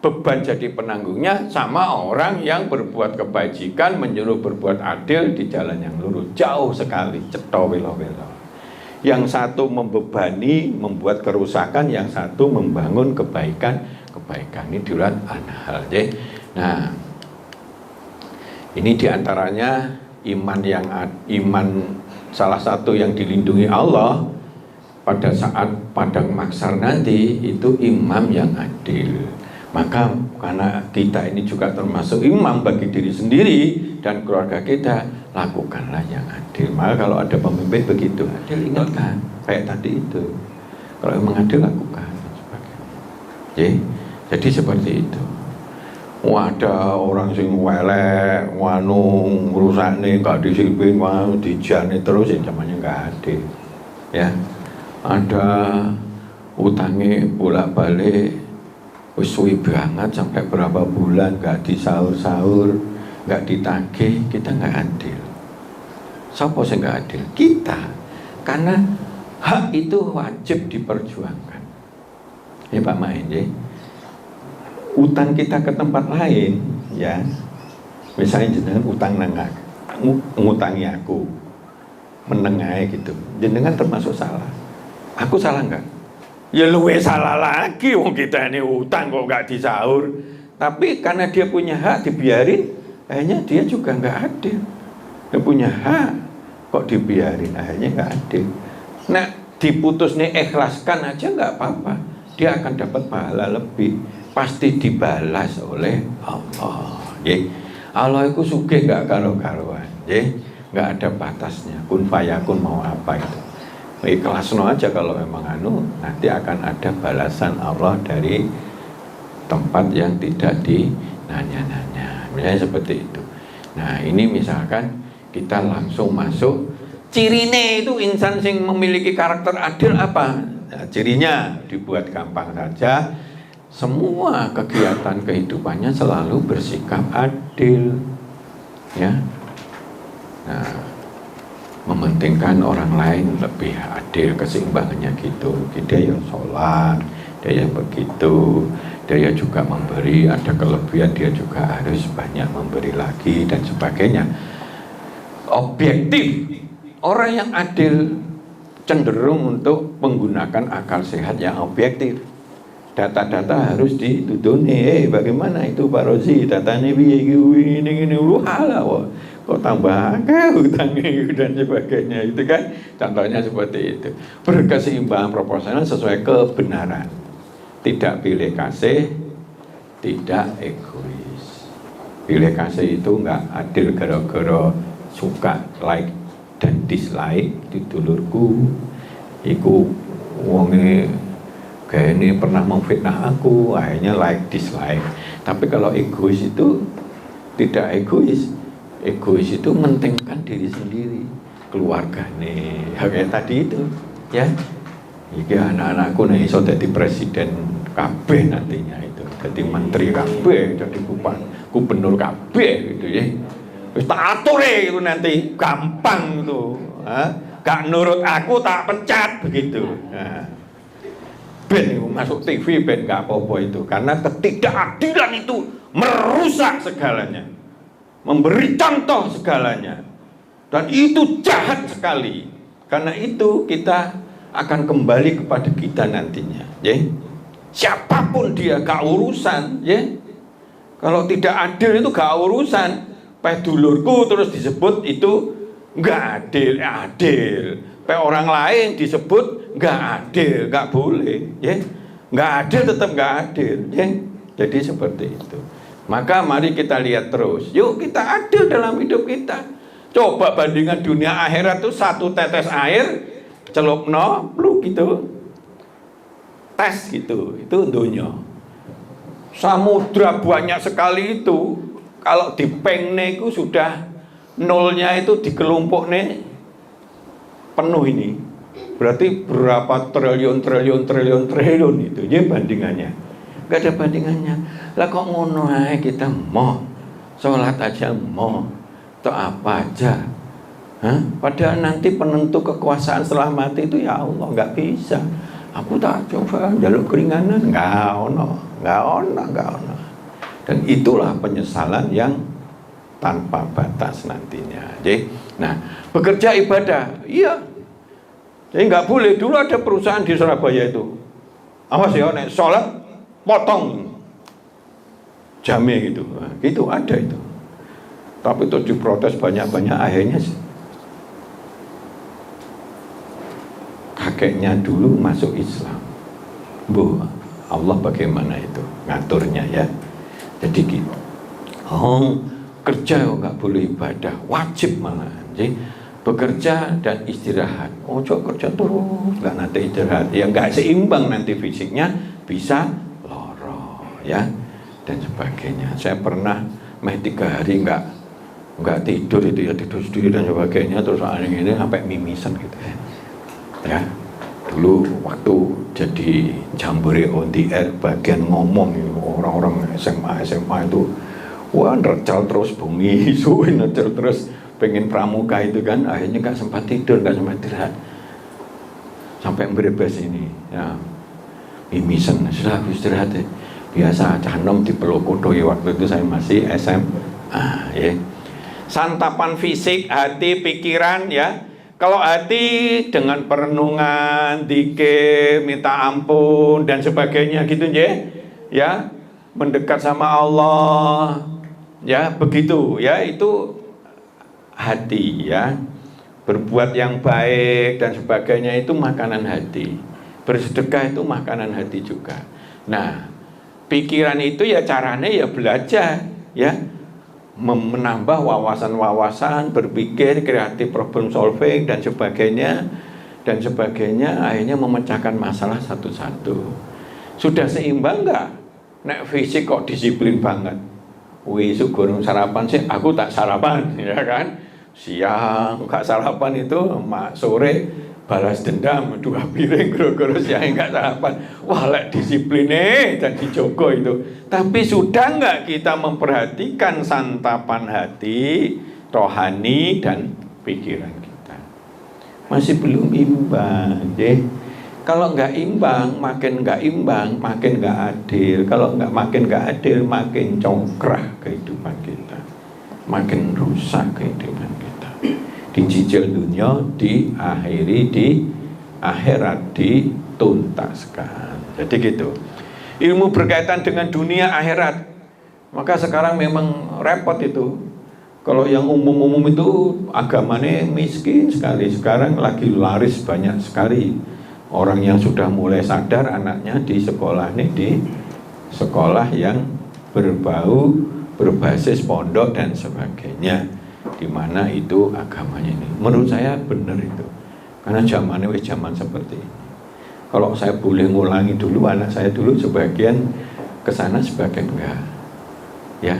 beban jadi penanggungnya, sama orang yang berbuat kebajikan menyuruh berbuat adil di jalan yang lurus. Jauh sekali, cetha welo-welo. Yang satu membebani, membuat kerusakan, yang satu membangun kebaikan. Ini durat anhal. Nah, ini diantaranya iman salah satu yang dilindungi Allah pada saat padang mahsyar nanti itu imam yang adil. Maka karena kita ini juga termasuk imam bagi diri sendiri dan keluarga kita, lakukanlah yang adil. Maka kalau ada pemimpin begitu adil, ingatkan kayak tadi itu. Kalau memang adil, lakukan jadi seperti itu. Ada orang sing welek, ngrusakne gak disiplin, dijane terus ya namanya gak adil. Ya. Ada utangnya bolak-balik wis suwi banget sampai berapa bulan gak disaur-saur, gak ditagih, kita gak adil. Siapa sih gak adil? Kita. Karena hak itu wajib diperjuangkan. Ya Pak Main ya. Utang kita ke tempat lain ya. Misalnya jenengan utang nang ngutangi aku. Menengahe gitu. Jenengan termasuk salah. Aku salah enggak? Ya luwe salah lagi, wong kita ini utang kok enggak disaur. Tapi karena dia punya hak dibiarin, akhirnya dia juga nggak adil. Dia punya hak kok dibiarin, akhirnya nggak adil. Nah, diputus nih, ikhlaskan aja nggak apa-apa, dia akan dapat pahala lebih, pasti dibalas oleh Allah. Allah itu sugih nggak karu-karuan, nggak ada batasnya. Kun fayakun mau apa itu, ikhlasno aja. Kalau memang nanti akan ada balasan Allah dari tempat yang tidak dinanya-nanya. Misalnya seperti itu. Nah, ini misalkan kita langsung masuk. Cirine itu insan yang memiliki karakter adil apa? Nah, cirinya dibuat gampang saja. Semua kegiatan kehidupannya selalu bersikap adil, ya. Nah, mementingkan orang lain lebih adil, keseimbangannya gitu. Dia yang sholat, dia yang begitu, dia juga memberi, ada kelebihan dia juga harus banyak memberi lagi dan sebagainya. Objektif, orang yang adil cenderung untuk menggunakan akal sehat yang objektif. Data-data harus ditutuni. Bagaimana itu Pak Rozi? Datanya ini lu halah kok tambah hutangnya dan sebagainya, itu kan contohnya seperti itu. Berkeseimbangan proporsional sesuai kebenaran, tidak pilih kasih, tidak egois. Pilih kasih itu nggak adil gara-gara suka like dan dislike di dulurku, iku wonge kayak ini pernah memfitnah aku, akhirnya like dislike. Tapi kalau egois itu tidak egois. Egois itu mentingkan diri sendiri, keluarga nih, kayak tadi itu, ya. Iki anak-anakku nih iso jadi presiden kabeh nantinya itu, jadi menteri kabeh, jadi gubernur kabeh gitu ya. Wis tak atur itu nanti gampang itu, gak nurut aku tak pecat begitu. Nah, ben itu masuk TV ben gak apa-apa itu, karena ketidakadilan itu merusak segalanya. Memberi contoh segalanya, dan itu jahat sekali. Karena itu kita akan kembali kepada kita nantinya, ya. Siapapun dia gak urusan, ya. Kalau tidak adil itu gak urusan. Pedulurku terus disebut itu gak adil, adil. Orang lain disebut gak adil, gak boleh, ya. Gak adil tetap gak adil, ya. Jadi seperti itu. Maka mari kita lihat terus, yuk kita adil dalam hidup kita. Coba bandingkan dunia akhirat itu satu tetes air celupno pluk gitu, tes gitu, itu dunia. Samudra banyak sekali itu, kalau dipengne itu sudah nolnya itu dikelompoknya penuh ini. Berarti berapa triliun itu ya bandingannya. Gak ada bandingannya. Lah kok ngono ae kita mau sholat aja mau atau apa aja. Padahal nanti penentu kekuasaan setelah mati itu ya Allah, nggak bisa. Aku tak coba jaluk keringanan, nggak ono. Dan itulah penyesalan yang tanpa batas nantinya. Jadi, nah bekerja ibadah, iya. Jadi nggak boleh. Dulu ada perusahaan di Surabaya itu, awas ya, nek sholat potong jamnya gitu, gitu ada itu. Tapi itu diprotes banyak-banyak, akhirnya kakeknya dulu masuk Islam. Bu, Allah bagaimana itu ngaturnya ya. Jadi gitu. Kerja nggak boleh ibadah, wajib malah. Jadi bekerja dan istirahat. Ojo kerja terus, nggak nanti istirahat. Ya nggak seimbang nanti fisiknya, bisa ya dan sebagainya. Saya pernah 3 hari nggak tidur itu ya, tidur sendiri dan sebagainya, terus aneh ini sampai mimisan gitu ya. Dulu waktu jadi jambore on the air bagian ngomong orang-orang SMA itu wah nercal terus bengi suwe nercal terus pengen pramuka itu kan, akhirnya nggak sempat tidur, nggak sempat istirahat sampai berebes ini ya, mimisan. Sudah istirahat ya. Biasa canom di Pelokodo ya, waktu itu saya masih SMA ya. Santapan fisik, hati, pikiran ya. Kalau hati dengan perenungan, dzikir, minta ampun dan sebagainya gitu ya. mendekat sama Allah, ya begitu, ya itu hati, ya berbuat yang baik dan sebagainya itu makanan hati, bersedekah itu makanan hati juga. Nah, pikiran itu ya caranya ya belajar, ya menambah wawasan-wawasan, berpikir, kreatif, problem solving dan sebagainya, akhirnya memecahkan masalah satu-satu. Sudah seimbang nggak? Nek fisik kok disiplin banget. Wih, gurung sarapan sih, aku tak sarapan, ya kan? Siang nggak sarapan itu, sore balas dendam 2 piring gara-gara siang nggak sarapan. Wah, lek disiplinnya jadi jogo itu. Tapi sudah nggak kita memperhatikan santapan hati, rohani dan pikiran kita? Masih belum imbang, deh. Kalau nggak imbang, makin nggak adil. Kalau makin nggak adil, makin congkrah kehidupan kita, makin rusak kehidupan kita. Dicicil dunia, diakhiri di akhirat, dituntaskan. Jadi gitu. Ilmu berkaitan dengan dunia akhirat. Maka sekarang memang repot itu. Kalau yang umum-umum itu agamanya miskin sekali. Sekarang lagi laris banyak sekali. Orang yang sudah mulai sadar anaknya di sekolah ini, di sekolah yang berbau, berbasis pondok dan sebagainya, di mana itu agamanya ini. Menurut saya benar itu, karena zamannya zaman seperti ini. Kalau saya boleh ngulangi dulu, anak saya dulu sebagian kesana, sebagian enggak, ya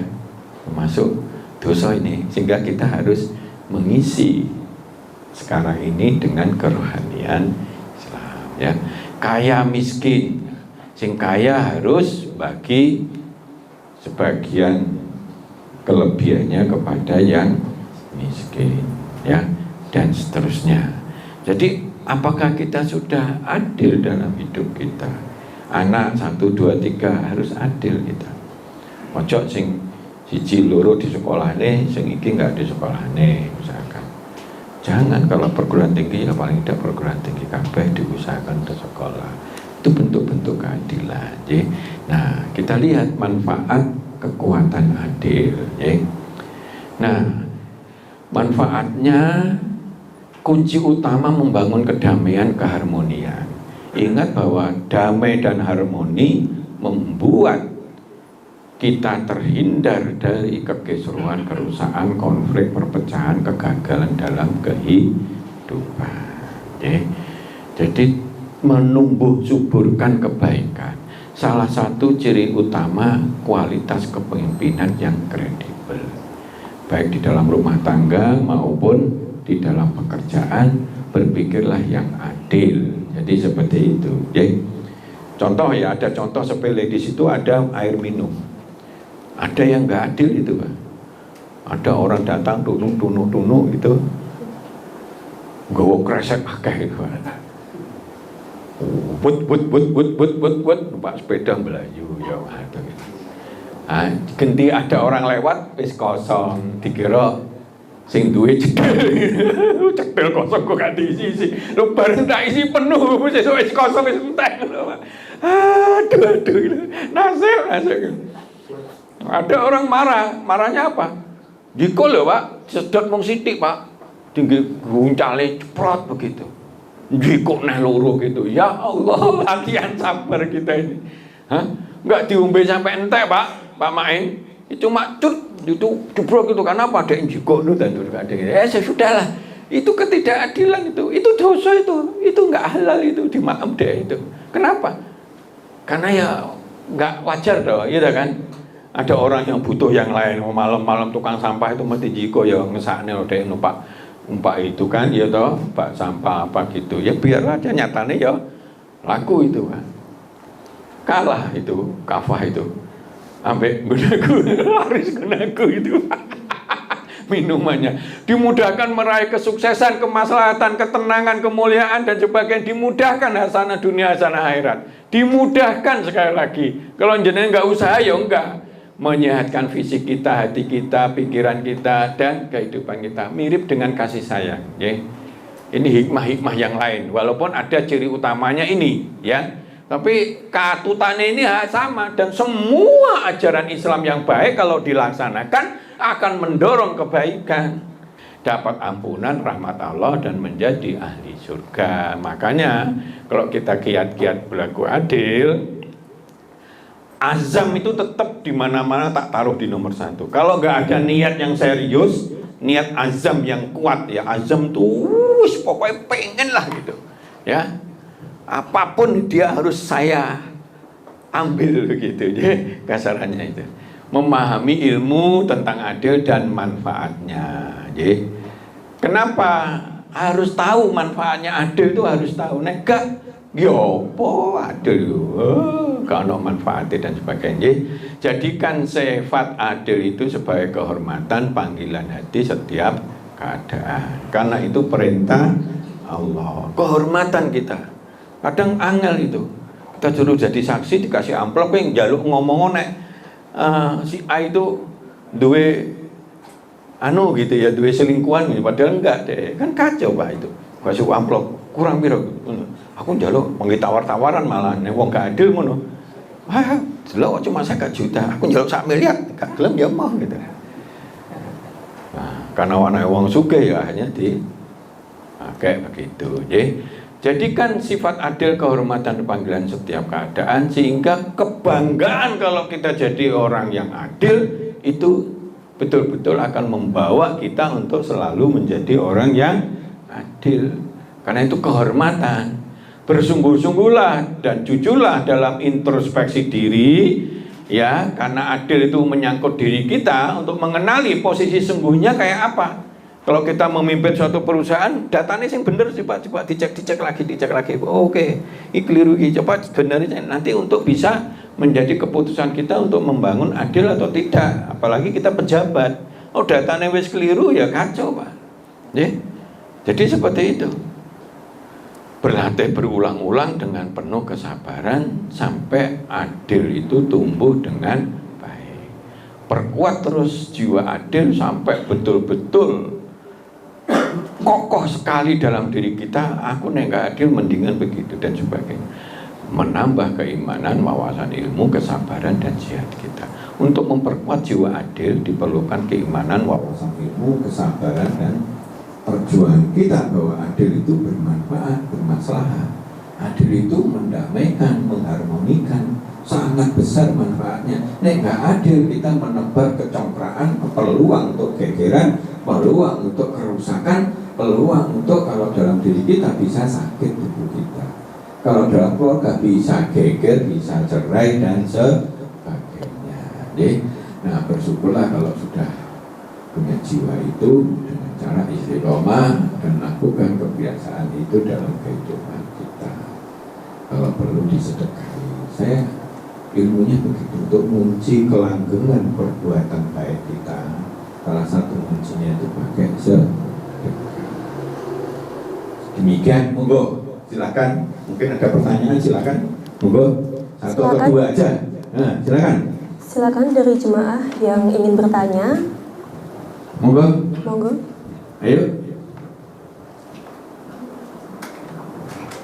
termasuk dosa ini, sehingga kita harus mengisi sekarang ini dengan kerohanian. Ya, kaya miskin, sing kaya harus bagi sebagian kelebihannya kepada yang miskin, ya, dan seterusnya. Jadi apakah kita sudah adil dalam hidup kita? Anak 1, 2, 3 harus adil kita. Ojo sing siji loro di sekolahne, sing iki enggak di sekolahne, misalkan. Jangan, kalau perguruan tinggi ya paling tidak perguruan tinggi kabeh diusahakan untuk sekolah. Itu bentuk-bentuk keadilan, ya. Nah, kita lihat manfaat kekuatan adil, ya. Nah, manfaatnya kunci utama membangun kedamaian, keharmonian. Ingat bahwa damai dan harmoni membuat kita terhindar dari kekisruhan, kerusakan, konflik, perpecahan, kegagalan dalam kehidupan. Ya. Jadi menumbuh suburkan kebaikan. Salah satu ciri utama kualitas kepemimpinan yang kredibel, baik di dalam rumah tangga maupun di dalam pekerjaan. Berpikirlah yang adil. Jadi seperti itu. Ya. Contoh, ya, ada contoh sepele di situ, ada air minum. Ada yang nggak adil itu, Pak. Ada orang datang tunuk gitu, gawa kresek akeh itu. But, numpak sepeda melayu ya ada gitu. Nah, ganti ada orang lewat wis kosong, dikira sing duwe cedel. Cedel kosong kok gak diisi. Lho bareng tak isi penuh, sesuk wis kosong wis entek lho, Pak. Aduh. Nasib. Ada orang marahnya apa? Jiko lho, Pak, sedot mung sithik, Pak. Tinggi guncale ceprot begitu. Jiko neh loro gitu. Ya Allah, latihan sabar kita ini. Hah? Enggak diombe sampai entek, Pak Maeng. Cuma itu jebrok gitu, karena apa? Ada yang jiko itu dan ada. Sudahlah. Itu ketidakadilan itu dosa itu enggak halal, itu dimaaf deh itu. Kenapa? Karena ya enggak wajar dong, gitu kan? Ada orang yang butuh yang lain, malam-malam tukang sampah itu mesti jiko ya ngesakne udah numpak itu kan, ya toh, pak sampah apa gitu. Ya biar aja, nyatane ya laku itu kan. Kalah itu, kafah itu. Ambek gunaku, laris gunaku itu. Minumannya dimudahkan meraih kesuksesan, kemaslahatan, ketenangan, kemuliaan dan sebagainya. Dimudahkan hasanah dunia, hasanah akhirat. Dimudahkan sekali lagi. Kalau jenengan nggak usaha ya enggak. Menyehatkan fisik kita, hati kita, pikiran kita, dan kehidupan kita. Mirip dengan kasih sayang, ya. Ini hikmah-hikmah yang lain. Walaupun ada ciri utamanya ini, ya. Tapi katutane ini sama, dan semua ajaran Islam yang baik kalau dilaksanakan akan mendorong kebaikan, dapat ampunan rahmat Allah dan menjadi ahli surga. Makanya kalau kita giat-giat berlaku adil, azam itu tetap di mana-mana tak taruh di nomor satu. Kalau nggak ada niat yang serius, niat azam yang kuat, ya azam tuh pokoknya pengen lah gitu, ya. Apapun dia harus saya ambil gitu, ya, kasarannya itu. Memahami ilmu tentang adil dan manfaatnya, ya. Kenapa harus tahu manfaatnya adil itu harus tahu? Nek gak, yopo adil, gak ada manfaatnya dan sebagainya. Jadikan sifat adil itu sebagai kehormatan panggilan hati setiap keadaan. Karena itu perintah Allah, kehormatan kita. Kadang angel itu, kita suruh jadi saksi dikasih amplop yang jaluk ngomong nek si A itu duwe anu gitu ya, duwe selingkuhan gitu. Padahal enggak deh, kan kacau Pak itu. Kasih amplop kurang piro, aku jaluk pengen tawar-tawaran malah nek wong gak adil ngono. Ah, delok cuma 50 juta, aku jaluk 1 miliar, gak gelem ya mau gitu. Nah, karena ana wong sugih ya hanya di kayak begitu, nggih. Jadikan sifat adil kehormatan panggilan setiap keadaan, sehingga kebanggaan kalau kita jadi orang yang adil itu betul-betul akan membawa kita untuk selalu menjadi orang yang adil. Karena itu kehormatan. Bersungguh-sungguhlah dan jujurlah dalam introspeksi diri, ya, karena adil itu menyangkut diri kita untuk mengenali posisi sungguhnya kayak apa. Kalau kita memimpin suatu perusahaan, datanya yang benar coba dicek lagi. Oh, oke, ini keliru, coba benerin nanti untuk bisa menjadi keputusan kita untuk membangun adil atau tidak. Apalagi kita pejabat. Oh, datanya wis keliru ya kacau, Pak. Jadi seperti itu. Berlatih berulang-ulang dengan penuh kesabaran sampai adil itu tumbuh dengan baik. Perkuat terus jiwa adil sampai betul-betul kokoh sekali dalam diri kita. Aku nek gak adil mendingan begitu dan sebagainya. Menambah keimanan, wawasan ilmu, kesabaran dan jihad kita. Untuk memperkuat jiwa adil diperlukan keimanan, wawasan ilmu, kesabaran dan perjuangan kita bahwa adil itu bermanfaat, bermaslahat. Adil itu mendamaikan, mengharmonikan, sangat besar manfaatnya. Nek gak adil kita menebar kecongkraan, peluang untuk gegeran, peluang untuk kerusakan, peluang untuk kalau dalam diri kita bisa sakit tubuh kita. Kalau dalam keluarga bisa geger, bisa cerai dan sebagainya. Nah, bersyukurlah kalau sudah punya jiwa itu dengan cara istiqomah dan lakukan kebiasaan itu dalam kehidupan kita. Kalau perlu disedekahi, saya ilmunya begitu untuk mengunci kelanggengan perbuatan baik kita. Salah satu kuncinya itu pakai sedekah. Demikian, monggo silakan. Mungkin ada pertanyaan, silakan. Monggo satu atau dua aja. Nah, silakan. Silakan dari jemaah yang ingin bertanya. Monggo. Monggo. Ayo.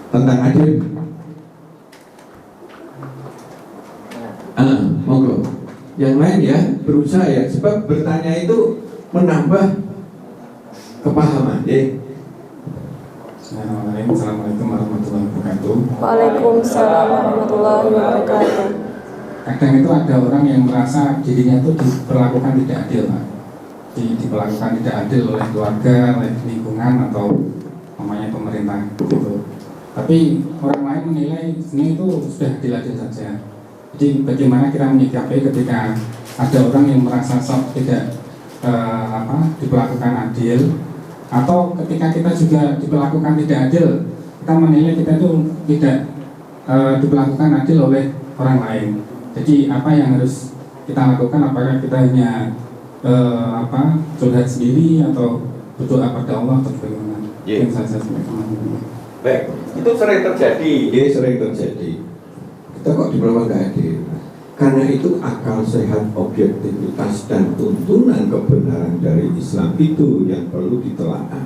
Tentang adil. Monggo. Yang lain ya berusaha ya, sebab bertanya itu menambah kepahaman. Assalamualaikum warahmatullahi wabarakatuh. Waalaikumsalam warahmatullahi wabarakatuh. Kadang itu ada orang yang merasa dirinya itu diperlakukan tidak adil, Pak. Diperlakukan tidak adil oleh keluarga, oleh lingkungan atau namanya pemerintah gitu. Tapi orang lain menilai ini itu sudah adil-adil saja. Jadi bagaimana kita menyikapi ketika ada orang yang merasa sok tidak diperlakukan adil, atau ketika kita juga diperlakukan tidak adil, kita menilai kita itu tidak diperlakukan adil oleh orang lain. Jadi apa yang harus kita lakukan? Apakah kita hanya curhat sendiri atau berdoa pada Allah atau bagaimana? Yang saya sampaikan. Baik, itu sering terjadi, sering terjadi. Kita kok diperlakukan gak adil? Karena itu akal sehat, objektivitas dan tuntunan kebenaran dari Islam itu yang perlu ditelaah.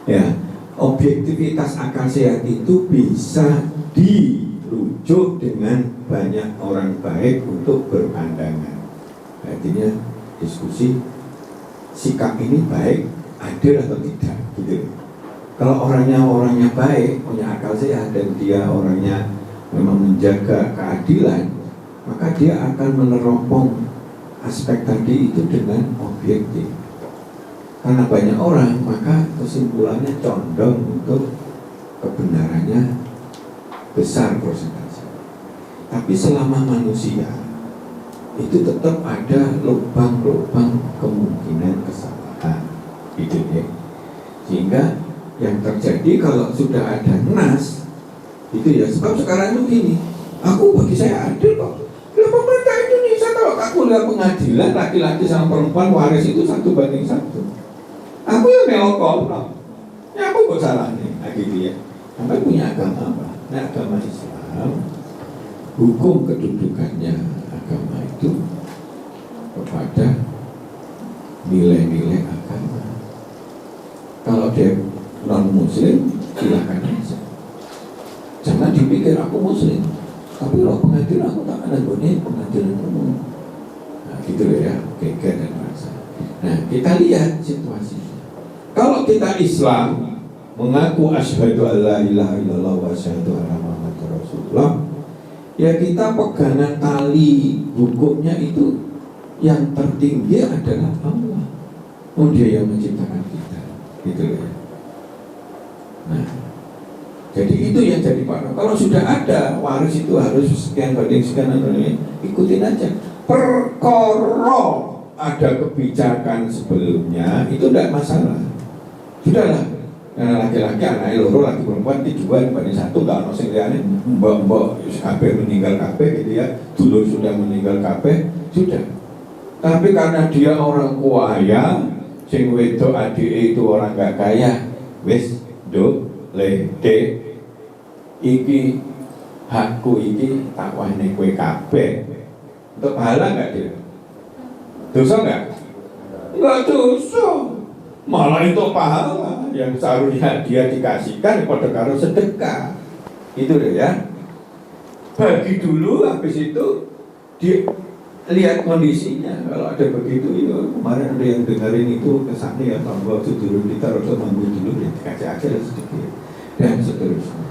Ya, objektivitas akal sehat itu bisa rujuk dengan banyak orang baik untuk berpandangan. Artinya diskusi sikap ini baik, adil atau tidak, gitu. Kalau orangnya baik, punya akal sehat dan dia orangnya memang menjaga keadilan, maka dia akan meneropong aspek tadi itu dengan objektif. Karena banyak orang, maka kesimpulannya condong untuk kebenarannya besar persentase. Tapi selama manusia itu tetap ada lubang-lubang kemungkinan kesalahan, gitu ya. Sehingga yang terjadi kalau sudah ada nas, itu ya sebab sekarang itu gini, bagi saya adil kok. Lah pemerintah Indonesia kalau aku lihat pengadilan laki-laki sama perempuan waris itu 1:1. Aku ya melokol, ya aku kok salahnya, gitu ya. Sampai punya agama apa? Nah, agama Islam, hukum kedudukannya agama itu kepada nilai-nilai agama. Kalau dia non-muslim, silakan aja. Jangan dipikir aku muslim, tapi kalau pengadilan aku tak ada goni pengadilan umum. Nah, gitu ya, geger dan bangsa. Nah, kita lihat situasinya. Kalau kita Islam mengaku asyhadu alla ilaha illallah wa asyhadu anna muhammadar rasulullah, ya kita pegangan tali hukumnya itu yang tertinggi adalah Allah. Oh, dia yang menciptakan kita, gitu ya. Nah, jadi itu yang jadi partner. Kalau sudah ada waris itu harus sekian banding sekian, ikutin aja. Perkara ada kebijakan sebelumnya itu tidak masalah. Sudahlah, karena laki-laki anak loro, laki perempuan itu 2:1, kalau sing liyane mbok kabeh meninggal kabeh gitu ya, dulur sudah meninggal kabeh, sudah. Tapi karena dia orang kaya, sing wedok adik itu orang gak kaya, wis do le de iki hakku iki tak wahne kowe kabeh. Untuk pahala enggak dia? Dosa enggak? Enggak dosa. Malah itu pahala yang seharusnya dia dikasihkan pada karo sedekah. Itu deh ya. Bagi dulu, habis itu dilihat kondisinya. Kalau ada begitu, itu kemarin ada yang dengerin itu kesannya ya, tambah waktu dulu kita harus mampu dulu ya, dikasih aja sedikit dan seterusnya.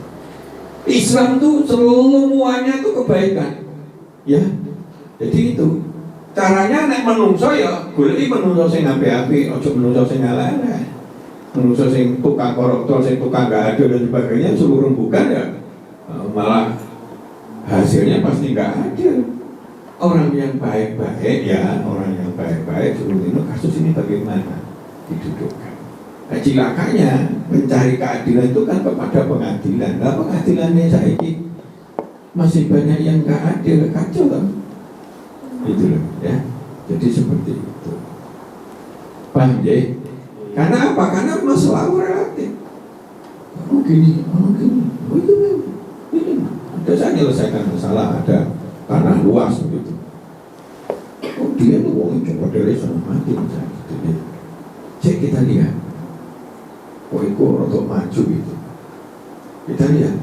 Islam tuh semuanya tuh kebaikan, ya. Jadi itu caranya nek menungso ya, goleki menungso sing apik-apik, aja menungso sing elek. Menungso sing tukang koruptor, sing tukang gak adil dan sebagainya, suruh rembukan ya, malah hasilnya pasti gak adil. Orang yang baik-baik ya, orang yang baik-baik suruh ini kasus ini bagaimana didudukkan. Nah, cilakanya mencari keadilan itu kan kepada pengadilan. Nah, pengadilannya saya ini masih banyak yang gak adil, kacau kan? Itu loh ya. Jadi seperti itu. Paham ya? Karena apa? Karena masalah relatif. Oh gini, oh itu ini. Ada saya menyelesaikan masalah, ada tanah luas begitu. Oh dia tuh wong coba dari sana mati misalnya gitu. Cek kita lihat. Oh itu untuk maju gitu. Kita lihat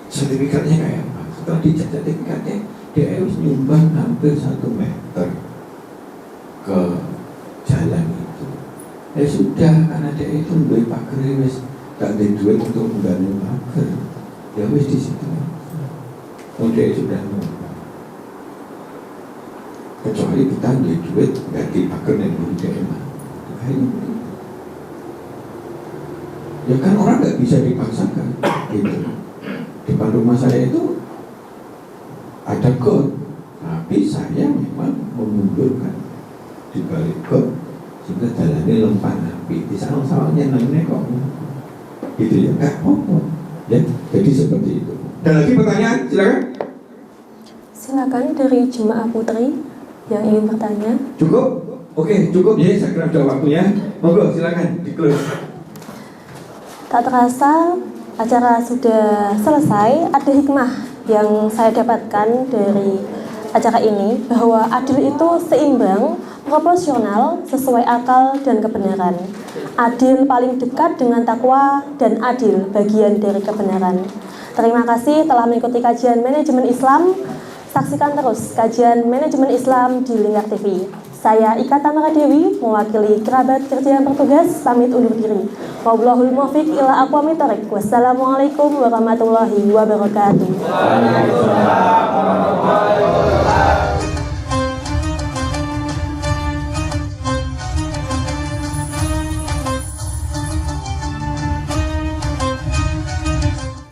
sertifikatnya kayak apa. Setelah dicek sertifikatnya, dia harus nyumbang hampir 1 meter ke jalan itu. Ya sudah, karena dia itu beli pagar wis gak ada duit untuk mengganti pagar. Ya wis di situ. Oh dia sudah nyumbang. Kecuali kita beli duit ganti pagar yang belum terima. Ya kan orang gak bisa dipaksakan gitu. Depan rumah saya itu ada got, tapi saya memang memundurkan di balik got sehingga jalannya lempar api. Di sawah-sawahnya namanya kok gitu ya, nggak apa-apa ya. Jadi seperti itu. Dan lagi pertanyaan, silakan. Silakan dari Jemaah Putri yang ingin bertanya. Cukup? Oke, cukup ya. Saya kira sudah waktunya. Monggo, silakan di close. Tak terasa acara sudah selesai. Ada hikmah yang saya dapatkan dari acara ini, bahwa adil itu seimbang, proporsional, sesuai akal dan kebenaran. Adil paling dekat dengan takwa dan adil bagian dari kebenaran. Terima kasih telah mengikuti kajian manajemen Islam. Saksikan terus kajian manajemen Islam di Lingkar TV. Saya Ika Tamara Dewi, mewakili kerabat kerja yang bertugas, pamit undur diri. Wallahul muwaffiq ila aqwamit thoriq. Wassalamualaikum warahmatullahi wabarakatuh.